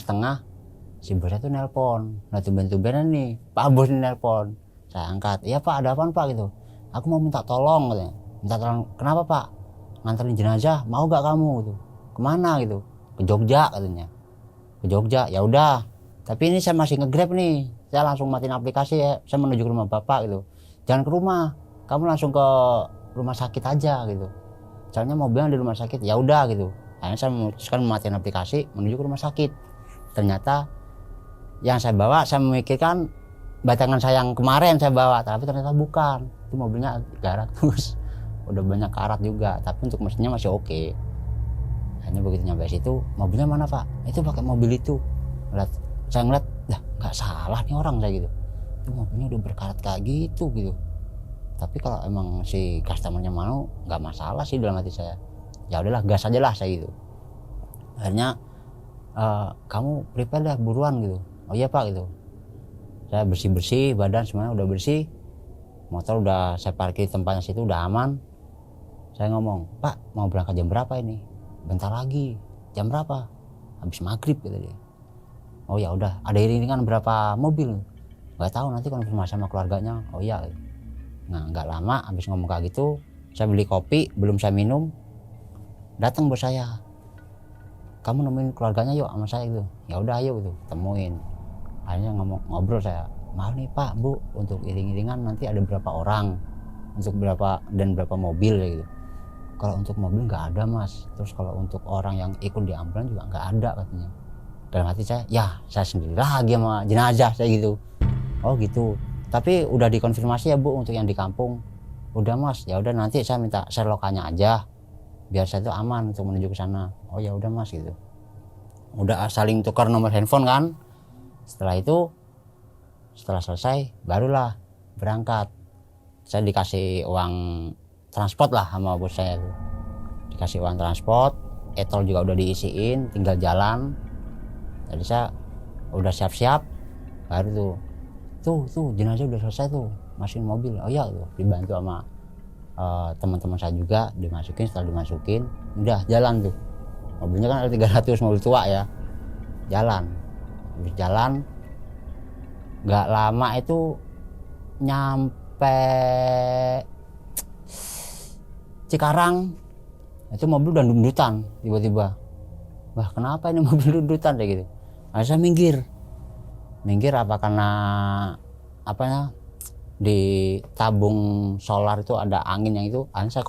si bosnya tuh nelpon. Nah tumben-tumbenan nih pak bos ini nelpon. Saya angkat, iya pak ada apaan pak gitu. Aku mau minta tolong katanya. Minta tolong kenapa pak? Nganterin jenazah, mau gak kamu gitu? Kemana gitu? Ke Jogja katanya. Ke Jogja, ya udah. Tapi ini saya masih nge-Grab nih. Saya langsung matiin aplikasi ya. Saya menuju ke rumah bapak gitu. Jangan ke rumah, kamu langsung ke rumah sakit aja gitu. Soalnya mobilnya di rumah sakit. Ya udah gitu. Akhirnya saya memutuskan matiin aplikasi menuju ke rumah sakit. Ternyata yang saya bawa, saya memikirkan batangan saya yang kemarin saya bawa, tapi ternyata bukan. Itu mobilnya garat terus. Udah banyak karat juga, tapi untuk mesinnya masih oke. Hanya begitu nyampe situ, mobilnya mana pak? Itu pakai mobil itu. Saya ngeliat, lah nggak salah nih orang saya gitu. Itu mobilnya udah berkarat kayak gitu. Tapi kalau emang si customernya mau, nggak masalah sih dalam hati saya. Ya udahlah, gas aja lah saya gitu. Akhirnya kamu prepare dah buruan gitu. Oh iya pak gitu. Saya bersih badan semuanya udah bersih. Motor udah saya parkir tempatnya situ, udah aman. Saya ngomong, pak mau berangkat jam berapa ini? Bentar lagi. Jam berapa? Habis maghrib kata dia. Oh ya udah, ada iringan berapa mobil? Nggak tahu, nanti konfirmasi sama keluarganya. Oh iya. Nah nggak lama habis ngomong kayak gitu, saya beli kopi, belum saya minum, datang bos saya. Kamu nemuin keluarganya yuk sama saya gitu. Ya udah ayo gitu, temuin. Akhirnya ngobrol saya. Maaf nih pak bu, untuk iring-iringan nanti ada berapa orang, untuk berapa mobil gitu. Kalau untuk mobil nggak ada mas. Terus kalau untuk orang yang ikut di ambulan juga nggak ada katanya. Dalam hati saya, ya saya sendiri lagi sama jenazah saya gitu. Oh gitu. Tapi udah dikonfirmasi ya bu untuk yang di kampung. Udah mas, ya udah nanti saya minta share lokalnya aja, biar saya tuh aman untuk menuju ke sana. Oh ya udah mas gitu. Udah saling tukar nomor handphone kan. Setelah itu, setelah selesai barulah berangkat. Saya dikasih uang transport lah sama bos saya tuh. Dikasih uang transport, etol juga udah diisiin, tinggal jalan. Jadi saya udah siap-siap, baru tuh jenazah udah selesai tuh, masukin mobil. Oh iya tuh, dibantu sama teman-teman saya juga dimasukin. Setelah dimasukin, udah jalan tuh. Mobilnya kan ada 300, mobil tua ya. Jalan, habis jalan, nggak lama itu nyampe Cikarang itu mobil udah dundutan tiba-tiba. Wah kenapa ini mobil dundutan kayak gitu. Nah, saya minggir apa karena apa ya, di tabung solar itu ada angin yang itu, akhirnya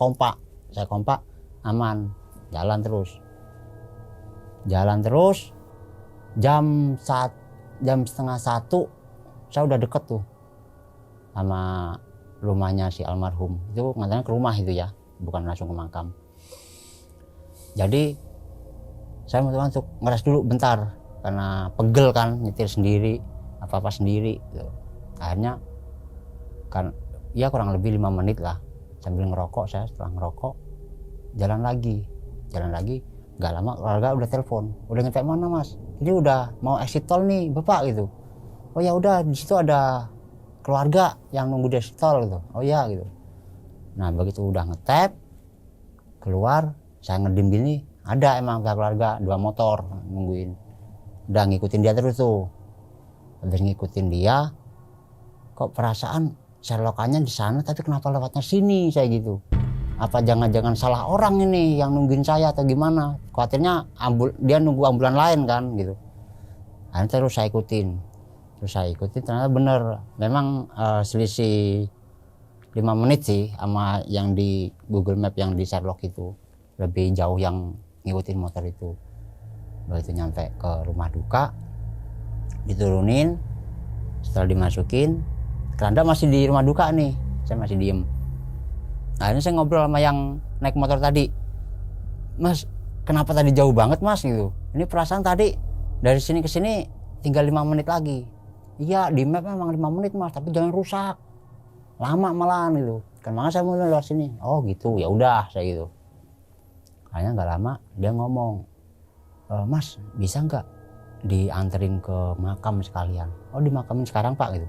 saya kompak aman, jalan terus jam setengah 1 saya udah deket tuh sama rumahnya si almarhum. Itu katanya ke rumah itu ya, bukan langsung ke makam. Jadi saya mencoba untuk ngeres dulu bentar karena pegel kan, nyetir sendiri apa sendiri gitu. Akhirnya kan ya kurang lebih 5 menit lah sambil ngerokok. Saya setelah ngerokok jalan lagi nggak lama keluarga udah telepon, udah nyampe mana mas, ini udah mau exit tol nih bapak gitu. Oh ya udah, di situ ada keluarga yang nunggu di exit tol gitu. Oh ya gitu. Nah begitu udah ngetap keluar, saya ngedim gini, ada emang keluarga 2 motor nungguin, udah ngikutin dia terus tuh. Habis ngikutin dia, kok perasaan selokannya di sana tapi kenapa lewatnya sini, saya gitu. Apa jangan-jangan salah orang ini yang nungguin saya atau gimana? Khawatirnya dia nunggu ambulan lain kan gitu. Akhirnya terus saya ikutin ternyata bener, memang selisih 5 menit sih sama yang di Google Map yang di Sherlock itu, lebih jauh yang ngikutin motor itu. Begitu nyampe ke rumah duka, diturunin, setelah dimasukin, keranda masih di rumah duka nih, saya masih diem. Akhirnya saya ngobrol sama yang naik motor tadi, mas kenapa tadi jauh banget mas gitu, ini perasaan tadi dari sini ke sini tinggal 5 menit lagi. Iya di map memang 5 menit mas, tapi jangan rusak, lama malahan gitu kan, makanya saya mau lewat sini. Oh gitu, ya udah saya gitu. Akhirnya nggak lama dia ngomong, mas bisa nggak dianterin ke makam sekalian? Oh dimakamin sekarang pak gitu.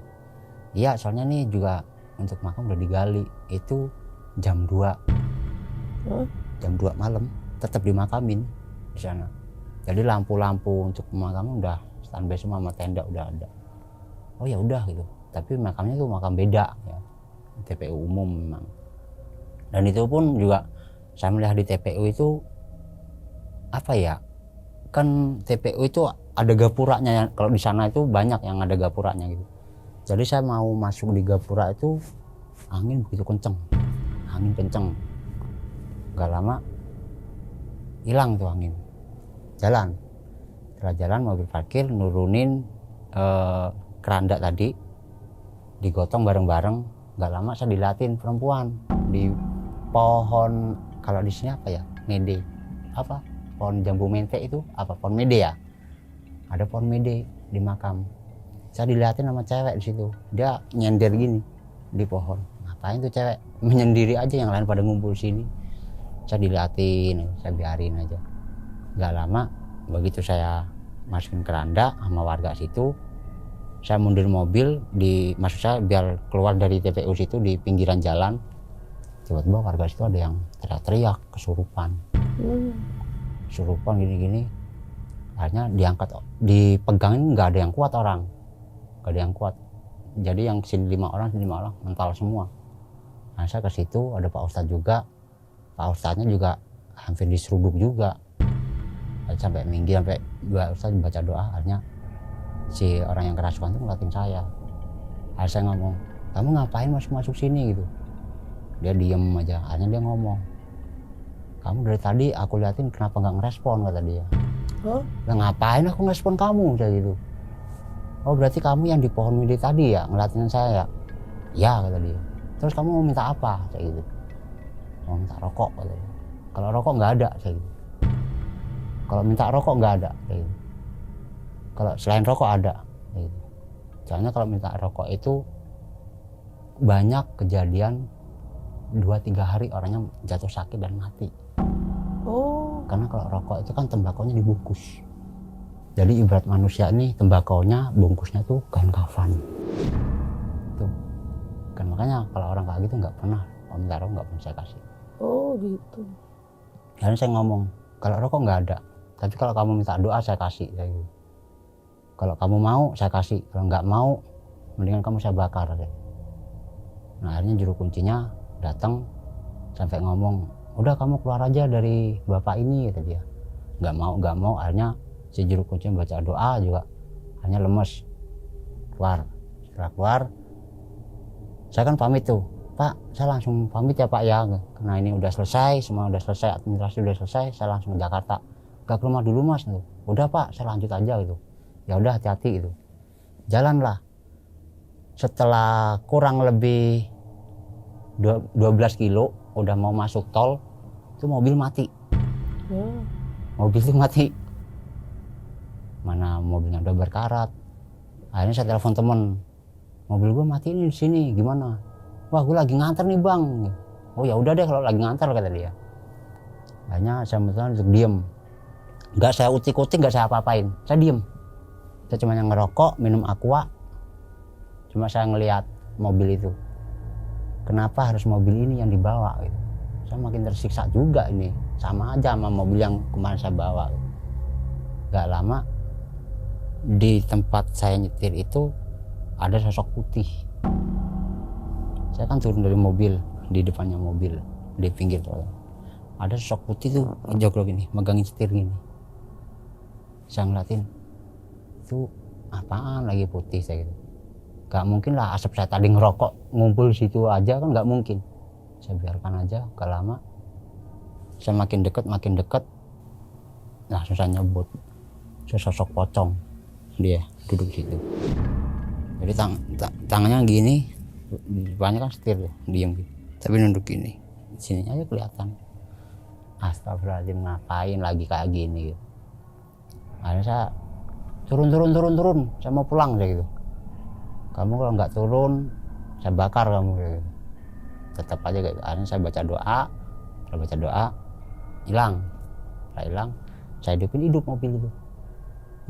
Iya soalnya nih juga untuk makam udah digali, itu jam 2 malam tetap dimakamin di sana. Jadi lampu-lampu untuk pemakaman udah standby semua, sama tenda udah ada. Oh ya udah gitu, tapi makamnya tuh makam beda ya, TPU umum memang. Dan itu pun juga saya melihat di TPU itu apa ya, kan TPU itu ada gapuranya, kalau di sana itu banyak yang ada gapuranya gitu. Jadi saya mau masuk di gapura itu angin begitu kenceng, nggak lama hilang tuh angin. Setelah jalan mobil parkir, nurunin keranda tadi, digotong bareng-bareng. Nggak lama saya dilihatin perempuan di pohon, kalau di sini apa ya, mede apa, pohon jambu mente itu apa, pohon mede ya, ada pohon mede di makam. Saya dilihatin sama cewek di situ, dia nyender gini di pohon. Ngapain tuh cewek, menyendiri aja, yang lain pada ngumpul sini. Saya dilihatin, saya biarin aja. Nggak lama begitu saya masukin keranda sama warga situ, saya mundur mobil maksud saya biar keluar dari TPU situ di pinggiran jalan. Tiba-tiba warga situ ada yang teriak-teriak kesurupan. Kesurupan gini-gini. Akhirnya diangkat, dipegangin, nggak ada yang kuat orang. Nggak ada yang kuat. Jadi yang sini 5 orang mental semua. Nah saya ke situ, ada Pak Ustadz juga. Pak Ustadznya juga hampir diseruduk juga. Sampai minggir, sampai Pak Ustadz baca doa. Akhirnya si orang yang kerasukan itu ngeliatin saya. Akhirnya saya ngomong, kamu ngapain masuk sini gitu. Dia diem aja. Akhirnya dia ngomong, kamu dari tadi aku liatin kenapa nggak ngerespon, kata dia. Nah, ngapain aku ngerespon kamu, saya gitu. Oh berarti kamu yang di pohon mede tadi ya ngeliatin saya ya? Ya kata dia. Terus kamu mau minta apa, saya gitu. Mau minta rokok, kata dia. Kalau rokok nggak ada, saya gitu. Kalau minta rokok nggak ada, saya gitu. Kalau selain rokok ada, gitu. Soalnya kalau minta rokok itu banyak kejadian 2-3 hari orangnya jatuh sakit dan mati. Karena kalau rokok itu kan tembakonya dibungkus. Jadi ibarat manusia ini tembakonya bungkusnya tuh kain kafan. Tuh. Kan makanya kalau orang kayak gitu nggak pernah minta rokok, nggak pernah saya kasih. Oh gitu. Dan saya ngomong, kalau rokok nggak ada, tapi kalau kamu minta doa saya kasih. Saya gitu. Kalau kamu mau saya kasih, kalau nggak mau mendingan kamu saya bakar. Nah akhirnya juru kuncinya datang sampai ngomong, udah kamu keluar aja dari bapak ini, kata dia. Nggak mau, akhirnya si juru kunci baca doa juga, hanya lemes keluar. Setelah keluar, saya kan pamit tuh, Pak, saya langsung pamit ya Pak ya, karena ini udah selesai, semua udah selesai, administrasi udah selesai, saya langsung ke Jakarta. Gak ke rumah dulu Mas, gitu. Udah Pak, saya lanjut aja gitu. Ya udah, hati-hati gitu. Jalanlah. Setelah kurang lebih 12 kilo, udah mau masuk tol, itu mobil mati. Mobil itu mati. Mana mobilnya udah berkarat. Akhirnya saya telepon temen, mobil gua mati ini di sini, gimana? Wah, gua lagi nganter nih bang. Oh ya udah deh kalau lagi nganter, kata dia. Akhirnya saya memutuskan untuk diem. Nggak saya utik-utik, nggak saya apa-apain, saya diem. Saya cuma yang ngerokok, minum aqua. Cuma saya ngelihat mobil itu. Kenapa harus mobil ini yang dibawa gitu. Saya makin tersiksa juga ini. Sama aja sama mobil yang kemarin saya bawa. Gak lama di tempat saya nyetir itu ada sosok putih. Saya kan turun dari mobil, di depannya mobil, di pinggir tol. Ada sosok putih tuh jogrok gini, megangin setir gini. Saya ngeliatin, itu apaan lagi putih, saya gitu. Gak mungkin lah asap saya tadi ngerokok ngumpul di situ aja, kan gak mungkin. Saya biarkan aja. Gak lama saya makin dekat, langsung saya nyebut sesosok pocong, dia duduk situ. Jadi tangannya gini, di depannya kan setir, diem gitu, tapi nunduk gini, sini aja kelihatan. Astagfirullahaladzim, ngapain lagi kayak gini gitu. Akhirnya saya turun, saya mau pulang saya gitu. Kamu kalau nggak turun, saya bakar kamu gitu. Tetap aja gitu. Akhirnya saya baca doa, hilang. Setelah hilang, saya hidupin mobil itu.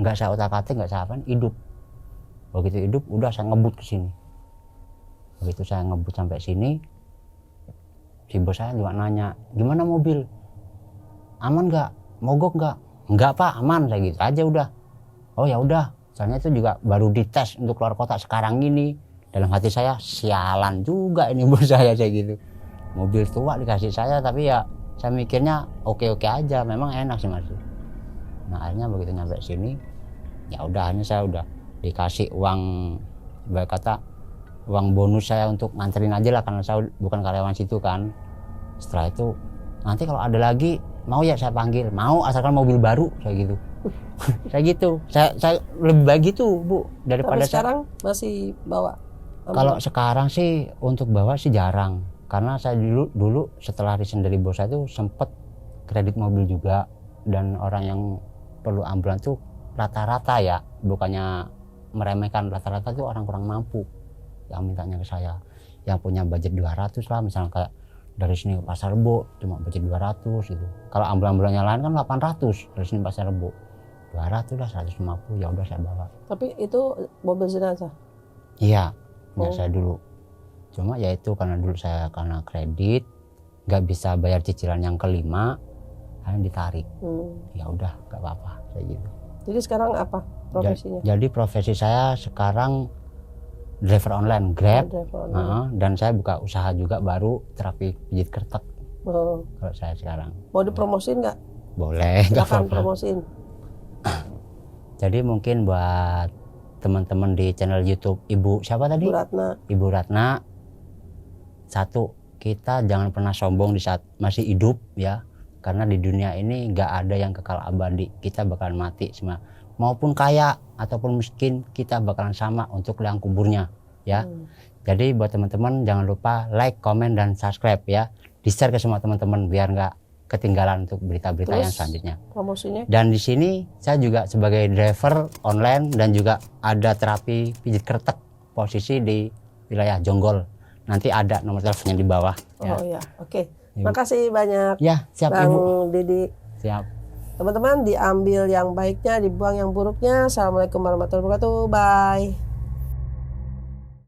Nggak saya otak-atik, nggak saya apain, hidup. Begitu hidup, udah saya ngebut ke sini. Begitu saya ngebut sampai sini, si bos saya juga nanya, gimana mobil? Aman nggak? Mogok nggak? Nggak Pak, aman, saya gitu aja udah. Oh ya udah. Soalnya itu juga baru dites untuk keluar kota sekarang ini. Dalam hati saya, sialan juga ini bos saya gitu. Mobil tua dikasih saya, tapi ya saya mikirnya oke-oke aja, memang enak sih Mas. Nah akhirnya begitu nyampe sini, ya udah, akhirnya saya udah dikasih uang, kata uang bonus saya untuk nganterin aja lah, karena saya bukan karyawan situ kan. Setelah itu, nanti kalau ada lagi mau ya saya panggil, mau asalkan mobil baru, saya gitu. Saya gitu, saya lebih baik gitu Bu, daripada tapi sekarang masih bawa. Kalau sekarang sih untuk bawa sih jarang, karena saya dulu setelah resign dari bos saya itu sempet kredit mobil juga, dan orang yang perlu ambulan tuh rata-rata ya, bukannya meremehkan, rata-rata tuh orang kurang mampu yang mintanya ke saya, yang punya budget 200 lah, misalnya kayak dari sini ke Pasar Rebo cuma budget 200 gitu. Kalau ambulan-ambulannya lain kan 800 dari sini Pasar Rebo, 200 lah, 150, ya udah saya bawa. Tapi itu mobil jenazah? Iya, punya saya dulu. Cuma ya itu karena dulu saya karena kredit nggak bisa bayar cicilan yang kelima, hanya ditarik. Ya udah, nggak apa-apa kayak gitu. Jadi sekarang apa profesinya? Jadi profesi saya sekarang driver online, Grab. Dan saya buka usaha juga baru, terapi pijit kertek. Kalau saya sekarang. Mau dipromosin nggak? Boleh, nggak Silakan apa-apa. promosin. Jadi mungkin buat teman-teman di channel YouTube Ibu siapa tadi? Ibu Ratna. Satu, kita jangan pernah sombong di saat masih hidup ya, karena di dunia ini nggak ada yang kekal abadi. Kita bakalan mati semua, maupun kaya ataupun miskin, kita bakalan sama untuk liang kuburnya ya. Jadi buat teman-teman jangan lupa like, komen, dan subscribe ya, di share ke semua teman-teman biar nggak ketinggalan untuk berita-berita yang selanjutnya. Promosinya? Dan di sini saya juga sebagai driver online dan juga ada terapi pijit kertek, posisi di wilayah Jonggol. Nanti ada nomor teleponnya di bawah. Oh ya, oke. Makasih banyak. Ya, siap Bang Ibu. Didi. Siap. Teman-teman, diambil yang baiknya, dibuang yang buruknya. Assalamualaikum warahmatullahi wabarakatuh. Bye.